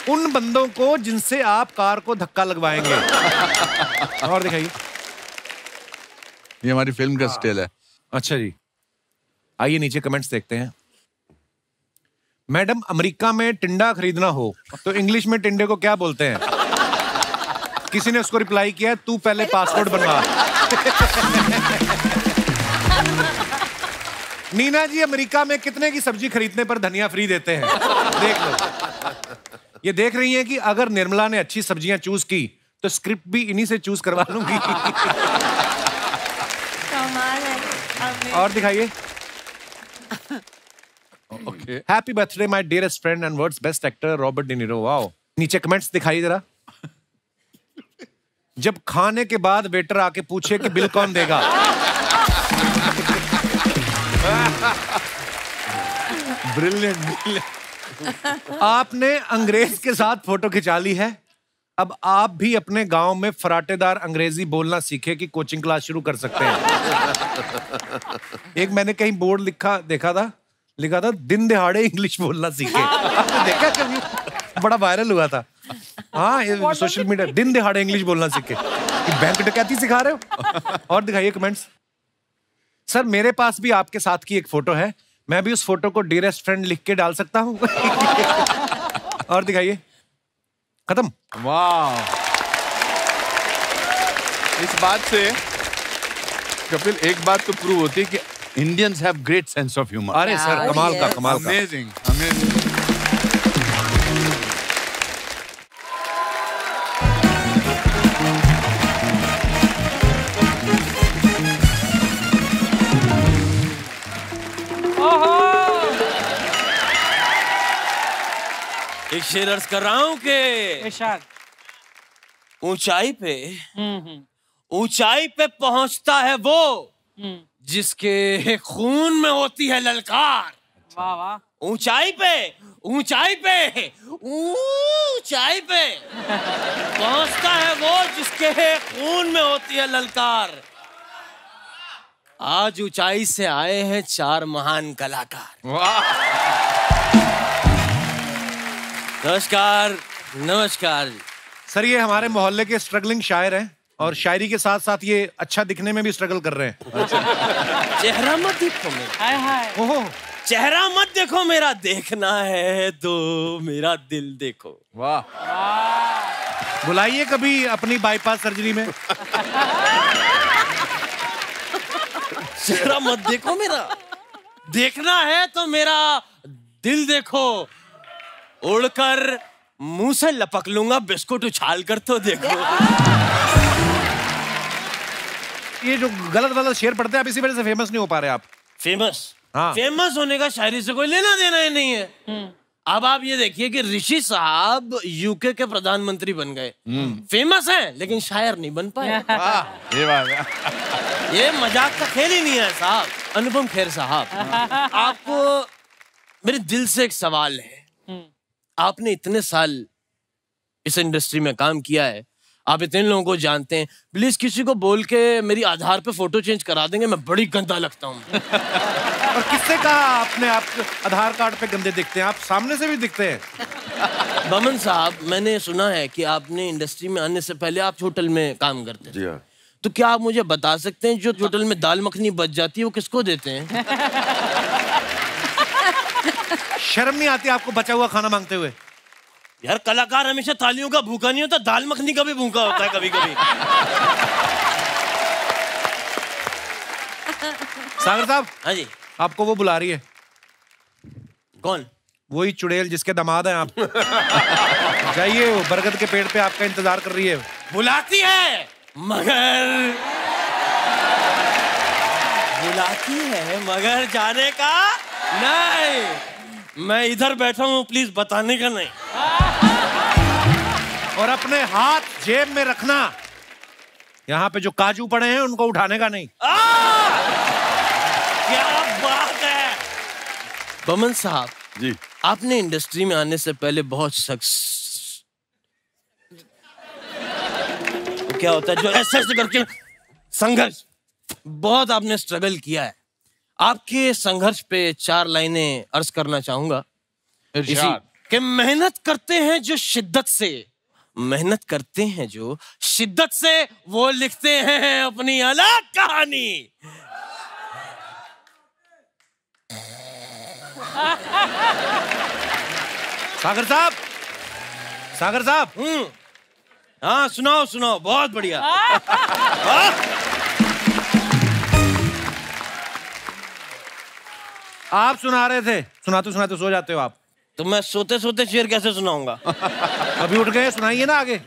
उन बंदों को जिनसे आप कार को धक्का लगवाएंगे. और दिखाइए. ये हमारी फिल्म का स्टाइल है. अच्छा जी. आइए नीचे कमेंट्स देखते हैं. मैडम अमेरिका में टिंडा खरीदना हो तो इंग्लिश में टिंडे को क्या बोलते हैं? किसी ने उसको रिप्लाई किया तू पहले पासपोर्ट बनवा. नीना जी अमेरिका में कितने की सब्जी खरीदने पर धनिया फ्री देते हैं? देख लो. ये देख रही हैं कि अगर निर्मला ने अच्छी सब्जियां चूज की तो स्क्रिप्ट भी इन्हीं से चूज करवा लूंगी. और दिखाइए. Okay. Happy birthday my dearest friend and world's best actor Robert De Niro. Wow. नीचे कमेंट्स दिखाइए जरा. जब खाने के बाद वेटर आके पूछे कि बिल कौन देगा. Brilliant. आपने अंग्रेज के साथ फोटो खिंचा ली है. अब आप भी अपने गांव में फराटेदार अंग्रेजी बोलना सीखे कि कोचिंग क्लास शुरू कर सकते हैं. एक मैंने कहीं बोर्ड देखा था दिन दिहाड़े इंग्लिश बोलना सीखे. आपने देखा कभी? बड़ा वायरल हुआ था. हाँ, ये सोशल मीडिया. दिन दिहाड़े इंग्लिश बोलना सीखे. बैंक डकैती सिखा रहे हो? और दिखाइए कमेंट्स. सर मेरे पास भी आपके साथ की एक फोटो है. मैं भी उस फोटो को डियरेस्ट फ्रेंड लिख के डाल सकता हूँ? और दिखाइए. खत्म. वाह. इस बात से कपिल एक बात तो प्रूव होती है कि Indians have great sense of humour. अरे सर कमाल का. अमेजिंग. अमेजिंग. एक शेर अर्ज कर रहा हूं कि ऊंचाई पे पहुंचता है वो जिसके खून में होती है ललकार. वाह वाह. ऊंचाई पे पहुंचता है वो जिसके खून में होती है ललकार. आज ऊंचाई से आए हैं 4 महान कलाकार. वाह. नमस्कार. सर ये हमारे मोहल्ले के स्ट्रगलिंग शायर हैं और शायरी के साथ साथ ये अच्छा दिखने में भी स्ट्रगल कर रहे हैं. चेहरा मत देखो मेरा. ओहो. चेहरा मत देखो मेरा, देखना है तो मेरा दिल देखो. वाह. बुलाइए कभी अपनी बाईपास सर्जरी में. चेहरा मत देखो मेरा, देखना है तो मेरा दिल देखो. उड़कर मुंह से लपक लूंगा, बिस्कुट उछाल कर तो देखो. ये जो गलत शेर पढ़ते हैं आप, इसी वजह से फेमस नहीं हो पा रहे आप. फेमस? हाँ. फेमस होने का शायरी से कोई लेना देना ही नहीं है. अब आप ये देखिए कि ऋषि साहब यूके के प्रधानमंत्री बन गए. फेमस हैं लेकिन शायर नहीं बन पाए. ये मजाक का खेल ही नहीं है साहब. अनुपम खेर साहब, आपको मेरे दिल से एक सवाल है. आपने इतने साल इस इंडस्ट्री में काम किया है, आप इतने लोगों को जानते हैं, प्लीज किसी को बोल के मेरी आधार पे फोटो चेंज करा देंगे, मैं बड़ी गंदा लगता हूँ. और किससे कहा आपने आप आधार कार्ड पे गंदे दिखते हैं? आप सामने से भी दिखते हैं. बमन साहब, मैंने सुना है कि आपने इंडस्ट्री में आने से पहले आप होटल में काम करते थे. जी हाँ. तो क्या आप मुझे बता सकते हैं जो होटल में दाल मखनी बच जाती है वो किसको देते हैं? शर्म नहीं आती आपको बचा हुआ खाना मांगते हुए? यार कलाकार हमेशा तालियों का भूखा नहीं होता, दाल मखनी का भी भूखा होता है कभी कभी. सागर साहब. हाँ जी. आपको वो बुला रही है. कौन? वही चुड़ैल जिसके दामाद हैं आप। जाइए, वो बरगद के पेड़ पे आपका इंतजार कर रही है। बुलाती है मगर जाने का नहीं। मैं इधर बैठा हूँ, प्लीज बताने का नहीं। और अपने हाथ जेब में रखना। यहाँ पे जो काजू पड़े हैं उनको उठाने का नहीं। क्या बात है बमन साहब जी। आपने इंडस्ट्री में आने से पहले बहुत क्या होता है जो ऐसे करके संघर्ष, बहुत आपने स्ट्रगल किया है। आपके संघर्ष पे 4 लाइनें अर्ज करना चाहूंगा। इसी कि मेहनत करते हैं जो शिद्दत से, मेहनत करते हैं जो शिद्दत से, वो लिखते हैं अपनी अलग कहानी। सागर साहब, सागर साहब। हाँ सुनाओ सुनाओ, बहुत बढ़िया। आप सुना रहे थे, सुनाते सुनाते सो जाते हो आप। तो मैं सोते सोते शेर कैसे सुनाऊंगा? अभी उठ गए, सुनाइए ना आगे।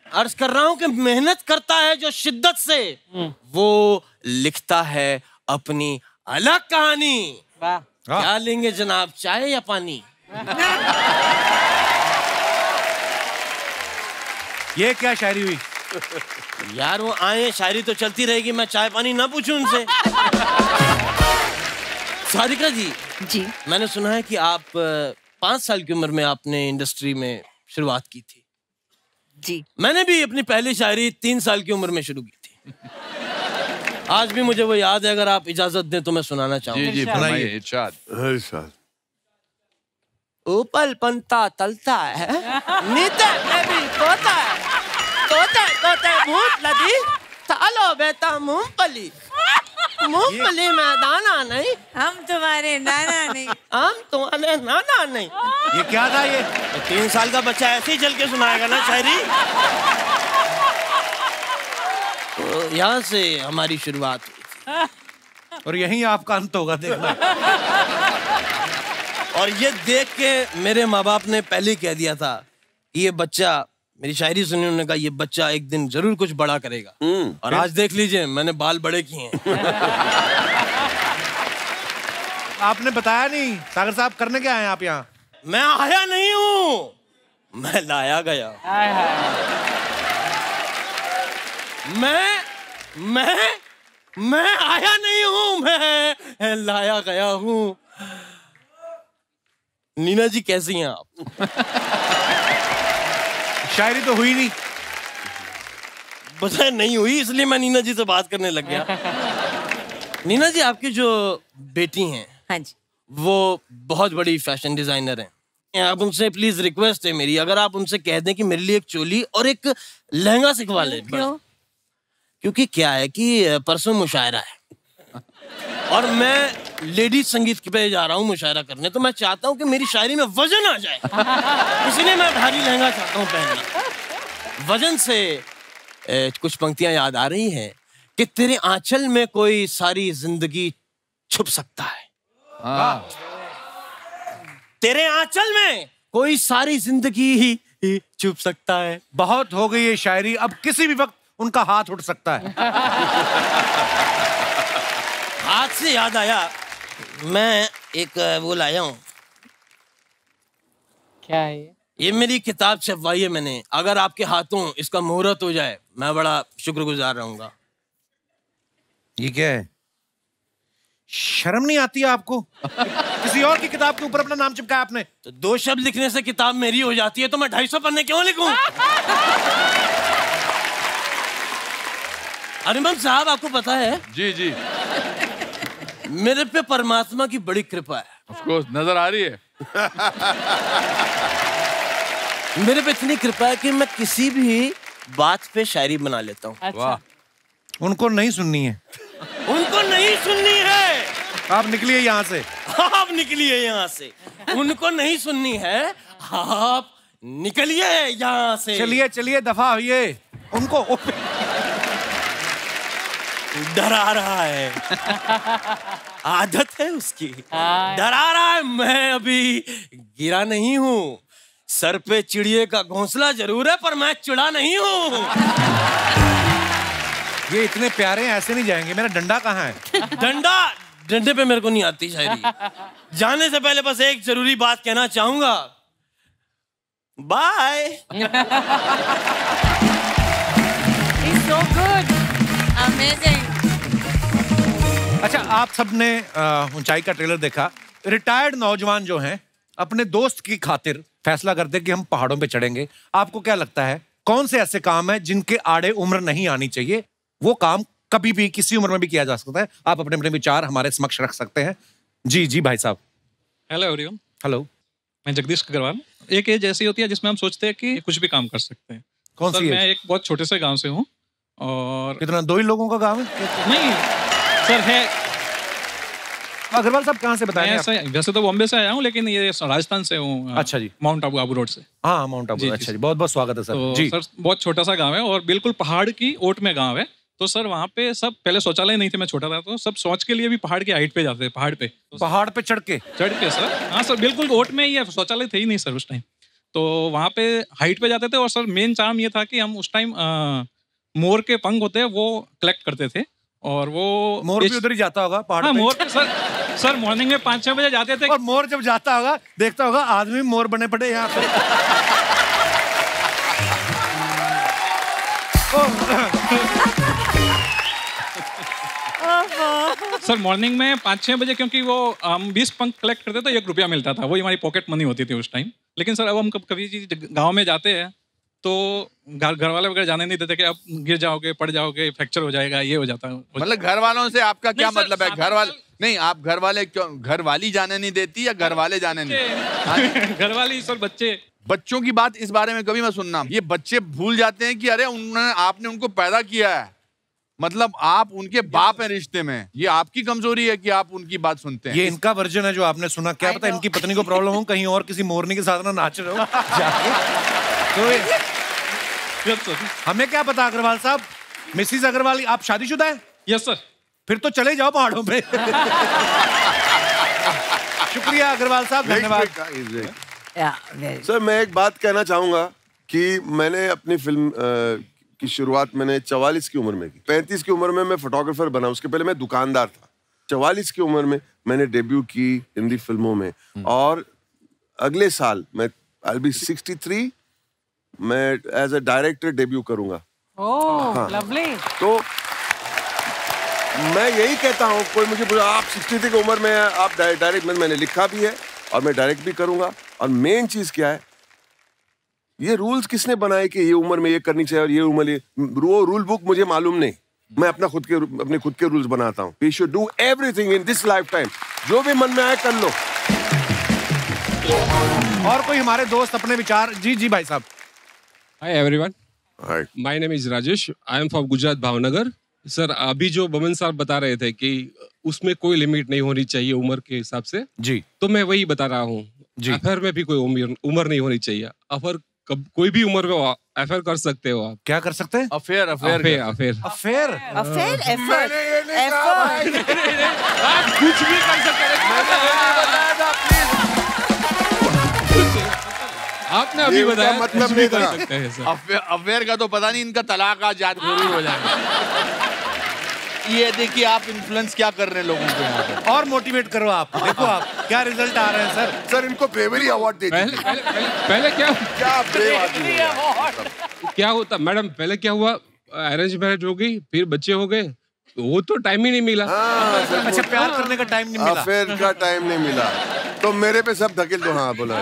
अर्ज कर रहा हूं कि मेहनत करता है जो शिद्दत से, वो लिखता है अपनी अलग कहानी। क्या लेंगे जनाब, चाय या पानी? ये क्या शायरी हुई? यार वो आए, शायरी तो चलती रहेगी, मैं चाय पानी ना पूछूं उनसे? सारिका जी, मैंने सुना है कि आप 5 साल की उम्र में आपने इंडस्ट्री में शुरुआत की थी। जी। मैंने भी अपनी पहली शायरी 3 साल की उम्र में शुरू की थी। आज भी मुझे वो याद है, अगर आप इजाजत दें तो मैं सुनाना चाहूंगा। जी सुनाइए। इरशाद। ऊपर पंता तलता है, नीचे बेबी तोता है, तोते तोते भूत लदी, तालो बेटा मूंगफली, मूंगफली में दाना नहीं, हम तुम्हारे नाना नहीं, हम तुम्हारे नाना नहीं। ये क्या था? ये 3 साल का बच्चा ऐसे ही चल के सुनाएगा ना शायरी। तो यहाँ से हमारी शुरुआत हुई थी और यहीं आपका अंत होगा, देखना। और ये देख के मेरे माँ बाप ने पहले कह दिया था कि ये बच्चा, मेरी शायरी सुनी, उन्होंने कहा ये बच्चा एक दिन जरूर कुछ बड़ा करेगा। और आज देख लीजिए, मैंने बाल बड़े किए हैं। आपने बताया नहीं सागर साहब, करने क्या आए आप यहाँ? मैं आया नहीं हूँ, मैं लाया गया। मैं आया नहीं हूँ, मैं लाया गया हूँ। नीना जी कैसी हैं आप? शायरी तो हुई नहीं। पता नहीं हुई, इसलिए मैं नीना जी से बात करने लग गया। नीना जी, आपकी जो बेटी हैं, हाँ जी, वो बहुत बड़ी फैशन डिजाइनर हैं। आप उनसे प्लीज रिक्वेस्ट है मेरी, अगर आप उनसे कह दें कि मेरे लिए एक चोली और एक लहंगा सिखवा लें। क्यों? क्योंकि क्या है कि परसों मुशायरा है और मैं लेडीज संगीत पे जा रहा हूँ मुशायरा करने, तो मैं चाहता हूँ कि मेरी शायरी में वजन आ जाए, इसलिए मैं भारी लहंगा चाहता हूँ पहनना। वजन से कुछ पंक्तियां याद आ रही हैं कि तेरे आंचल में कोई सारी जिंदगी छुप सकता है। तेरे आंचल में कोई सारी जिंदगी ही छुप सकता है। बहुत हो गई ये शायरी, अब किसी भी वक्त उनका हाथ उठ सकता है। हाथ से याद आया, मैं एक वो लाया हूँ। क्या है ये मेरी किताब छपवाई है मैंने, अगर आपके हाथों इसका मुहूर्त हो जाए मैं बड़ा शुक्रगुजार रहूंगा। ये क्या है? शर्म नहीं आती है आपको? किसी और की किताब के ऊपर अपना नाम चिपकाया आपने। तो 2 शब्द लिखने से किताब मेरी हो जाती है, तो मैं 250 पन्ने क्यों लिखूं? अरिमन साहब, आपको पता है? जी जी। मेरे पे परमात्मा की बड़ी कृपा है। ऑफ कोर्स, नजर आ रही है। मेरे पे इतनी कृपा है कि मैं किसी भी बात पे शायरी बना लेता हूँ। अच्छा। उनको नहीं सुननी है। उनको नहीं सुननी है। आप निकलिए यहाँ से। आप निकलिए यहाँ से। उनको नहीं सुननी है, आप निकलिए यहाँ से। चलिए चलिए, दफा होइए। उनको डरा रहा है। आदत है उसकी। डरा रहा है, मैं अभी गिरा नहीं हूँ। सर पे चिड़िए का घोंसला जरूर है, पर मैं चिड़ा नहीं हूँ। ये इतने प्यारे हैं, ऐसे नहीं जाएंगे। मेरा डंडा कहाँ है? डंडे पे मेरे को नहीं आती शायरी। जाने से पहले बस एक जरूरी बात कहना चाहूंगा। बाय। so good. Amazing. अच्छा, आप सबने ऊंचाई का ट्रेलर देखा। रिटायर्ड नौजवान जो हैं अपने दोस्त की खातिर फैसला करते कि हम पहाड़ों पे चढ़ेंगे। आपको क्या लगता है कौन से ऐसे काम है जिनके आड़े उम्र नहीं आनी चाहिए? वो काम कभी भी किसी उम्र में भी किया जा सकता है। आप अपने अपने विचार हमारे समक्ष रख सकते हैं। जी जी भाई साहब। Hello everyone. हेलो, मैं जगदीश अग्रवाल। एक एज ऐसी होती है जिसमें हम सोचते हैं कि कुछ भी काम कर सकते हैं। कौन सी एज? मैं एक बहुत छोटे से गांव से हूँ और कितना, 2 ही लोगों का गांव है? नहीं सर, है। अग्रवाल साहब कहाँ से बताएं? वैसे तो बॉम्बे से आया हूँ, लेकिन ये राजस्थान से हूँ। अच्छा जी। माउंट आबू, आबू रोड से। हाँ, माउंट आबू। अच्छा जी, बहुत बहुत स्वागत है सर। तो जी सर, बहुत छोटा सा गांव है और बिल्कुल पहाड़ की ओट में गांव है। तो सर वहाँ पे सब, पहले शौचालय नहीं थे, मैं छोटा था, तो सब शौच के लिए भी पहाड़ की हाइट पे जाते थे। पहाड़ पे चढ़ के सर। हाँ सर, बिल्कुल ओट में ही है, शौचालय थे ही नहीं सर उस टाइम। तो वहाँ पे हाइट पे जाते थे और सर मेन चार्म ये था कि हम उस टाइम मोर के पंख होते हैं वो कलेक्ट करते थे। और वो मोर भी उधर ही जाता होगा पहाड़ पे? हाँ, मोर पे सर मॉर्निंग में 5-6 बजे जाते थे। और मोर जब जाता होगा देखता होगा आदमी मोर बने पड़े यहाँ पे। सर मॉर्निंग में 5-6 बजे, क्योंकि वो हम 20 पंख कलेक्ट करते तो 1 रुपया मिलता था। वही हमारी पॉकेट मनी होती थी उस टाइम। लेकिन सर अब हम कभी गाँव में जाते हैं तो घर वाले वगैरह जाने नहीं देते कि आप गिर जाओगे, पड़ जाओगे, फ्रैक्चर हो जाएगा, ये हो जाता है। मतलब घर वालों से आपका क्या मतलब है? घर वाले नहीं, आप घर वाले क्यों, घर वाली जाने नहीं देती या घर वाले जाने नहीं? घर वाली सर, बच्चों की बात इस बारे में कभी मत सुनना। ये बच्चे भूल जाते हैं कि अरे उन्होंने, आपने उनको पैदा किया है, मतलब आप उनके बाप हैं रिश्ते में। ये आपकी कमजोरी है कि आप उनकी बात सुनते हैं। ये इनका वर्जन है जो आपने सुना। क्या पता इनकी पत्नी को प्रॉब्लम हो, कहीं और किसी मोरनी के साथ ना नाच रहे हो जाके। तो हमें क्या पता अग्रवाल साहब। मिसिस अग्रवाल, आप शादीशुदा हैं? Yes sir. फिर तो चले जाओ पहाड़ों पे। शुक्रिया अग्रवाल साहब, धन्यवाद। सर मैं एक बात कहना चाहूंगा कि मैंने अपनी फिल्म की शुरुआत मैंने 44 की उम्र में की। 35 की उम्र में मैं फोटोग्राफर बना, उसके पहले मैं दुकानदार था। 44 की उम्र में मैंने डेब्यू की हिंदी फिल्मों में, और अगले साल मैं I'll be 63, मैं एज अ डायरेक्टर डेब्यू करूंगा। ओह लवली। तो मैं यही कहता हूँ, कोई मुझे बोला आप 63 की उम्र में आप डायरेक्ट, मैंने लिखा भी है और मैं डायरेक्ट भी करूंगा। और मेन चीज क्या है, ये रूल्स किसने बनाए कि ये उम्र में ये करनी चाहिए और ये उम्र, वो रूल बुक मुझे मालूम नहीं। मैं अपने खुद के रूल्स बनाता हूँ। We should do everything in this life time, जो भी मन में आए कर लो। और कोई हमारे दोस्त अपने विचार? जी जी भाई साहब। Hi everyone. Hi. My name is Rajesh. I am from Gujarat Bhavnagar. Sir अभी जो बमन साहब बता रहे थे कि उसमें कोई लिमिट नहीं होनी चाहिए उम्र के हिसाब से, जी, तो मैं वही बता रहा हूँ। अफेयर में भी कोई उम्र नहीं होनी चाहिए। अफेयर कोई भी उम्र में अफेयर कर सकते हो आप। क्या कर सकते हैं? अफेयर कुछ भी कर सकते हैं। आपने अभी बताया मतलब नहीं था। अफेयर का तो पता नहीं, इनका तलाक आज यादखोरी हो जाएगा। ये देखिए आप इन्फ्लुएंस क्या कर रहे हैं लोगों को यहाँ पे। और मोटिवेट करो आप, देखो आप क्या रिजल्ट आ रहे हैं सर। सर इनको ब्रेवरी अवार्ड दे दीजिए। पहले क्या ब्रेव आदमी है। क्या होता मैडम, पहले क्या हुआ, अरेंज मैरिज हो गई, फिर बच्चे हो गए, वो तो टाइम ही नहीं मिला। अच्छा, प्यार करने का टाइम नहीं मिला, अफेयर का टाइम नहीं मिला, तो मेरे पे सब धकेल दो। हाँ बोला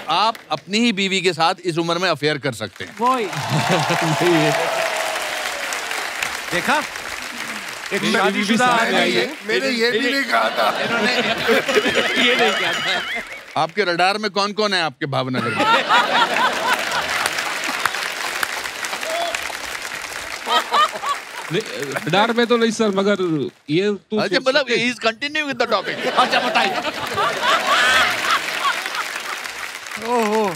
आप अपनी ही बीवी के साथ इस उम्र में अफेयर कर सकते हैं। देखा, एक शादीशुदा मैंने ये भी नहीं कहा था। इन्होंने ये नहीं कहा था। आपके रडार में कौन कौन है आपके भावनगर में? रडार में तो नहीं सर, मगर ये तो अच्छा, मतलब he is continuing with the topic. अच्छा बताइए। ओहो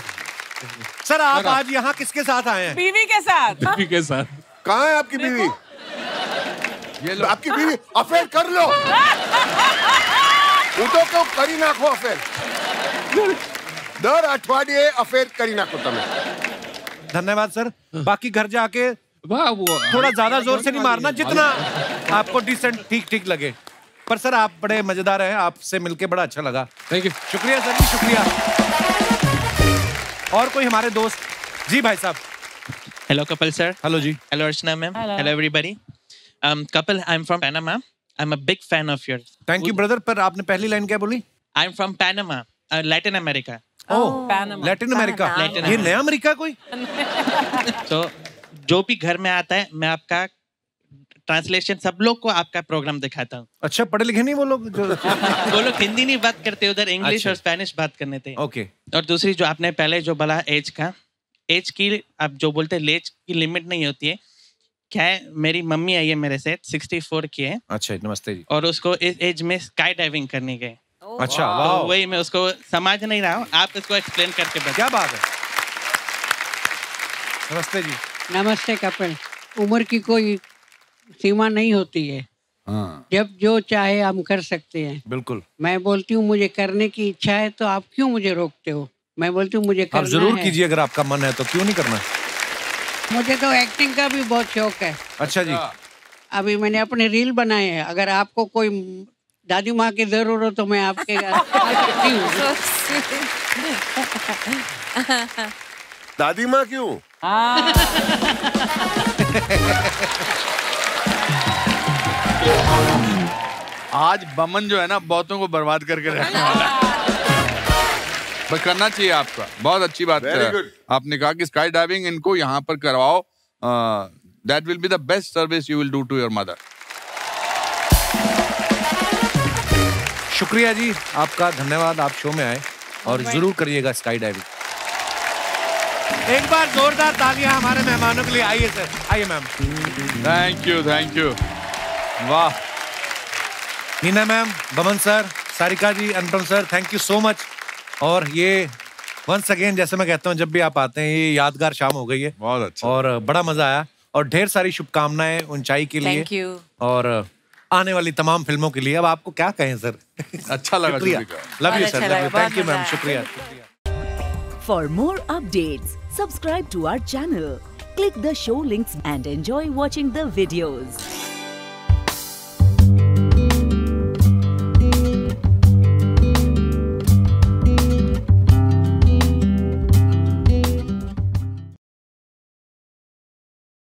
सर, आप आज यहाँ किसके साथ आए हैं? बीवी के साथ। बीवी के साथ। कहाँ है आपकी बीवी? ये लो। आपकी बीवी अफेयर कर लो। હું તો કહું કરી નાખો અફેર. દર અઠવાડિયે અફેર કરી નાખો તમે. धन्यवाद सर. बाकी घर जाके थोड़ा ज्यादा जोर से नहीं मारना, जितना आपको डिसेंट ठीक लगे. पर सर आप बड़े मजेदार हैं, आपसे मिलके बड़ा अच्छा लगा. Thank you. शुक्रिया सर जी, शुक्रिया. और कोई हमारे दोस्त? जी भाई साहब. Hello, Kapil sir. Hello ji. Hello, Archana ma'am. Hello, everybody. Kapil, I'm from Panama. I'm a big fan of yours. Thank you, brother. पर आपने पहली लाइन क्या बोली? I'm from Panama, Latin America. Oh, Latin America. ये नया America कोई? तो जो भी घर में आता है, मैं आपका ट्रांसलेशन सब लोग को आपका प्रोग्राम दिखाता हूँ. अच्छा, पढ़े लिखे नहीं वो लोग जो? वो लोग हिंदी नहीं बात करते, उधर इंग्लिश और स्पेनिश बात करने थे. ओके. और दूसरी जो आपने पहले जो बोला एज का, एज की आप जो बोलते हैं एज की लिमिट नहीं होती है. क्या है, मेरी मम्मी आई है मेरे से 64 की है. अच्छा, नमस्ते जी. और उसको इस एज में स्काई डाइविंग करने गए. अच्छा, वाह. तो वही मैं उसको समझ नहीं रहा हूँ, आप इसको एक्सप्लेन करके बताइए. क्या बात है. नमस्ते जी. नमस्ते कपिल. उम्र की कोई सीमा नहीं होती है. जब जो चाहे हम कर सकते हैं. बिल्कुल. मैं बोलती हूँ मुझे करने की इच्छा है, तो आप क्यों मुझे रोकते हो? मैं बोलती हूँ मुझे करना है. आप जरूर कीजिए, अगर आपका मन है तो क्यों नहीं करना. मुझे तो एक्टिंग का भी बहुत शौक है. अच्छा जी. अभी मैंने अपने रील बनाए हैं. अगर आपको कोई दादी माँ की जरूरत हो तो मैं आपके दादी माँ क्यों? आज बमन जो है ना बहुतों को बर्बाद करके रहने वाला है. बस करना चाहिए आपका. बहुत अच्छी बात है. आपने कहा कि स्काई डाइविंग इनको यहाँ पर करवाओ. That will be the best service you will do to your mother. शुक्रिया जी आपका, धन्यवाद. आप शो में आए और जरूर करिएगा स्काई डाइविंग. एक बार जोरदार तालियां हमारे मेहमानों के लिए. आइए सर, आइए ma'am. Thank you, thank you. वाह. Neena ma'am, Boman sir, Sarika ji, Anupam sir, thank you so much. और ये वंस अगेन, जैसे मैं कहता हूँ, जब भी आप आते हैं ये यादगार शाम हो गई है. बहुत अच्छा. और बड़ा मजा आया और ढेर सारी शुभकामनाएं ऊंचाई के लिए. Thank you. और आने वाली तमाम फिल्मों के लिए. अब आपको क्या कहें सर. अच्छा लगा. Love you sir. Thank you ma'am. शुक्रिया. For more updates, subscribe to our channel, click the show links and enjoy watching the videos.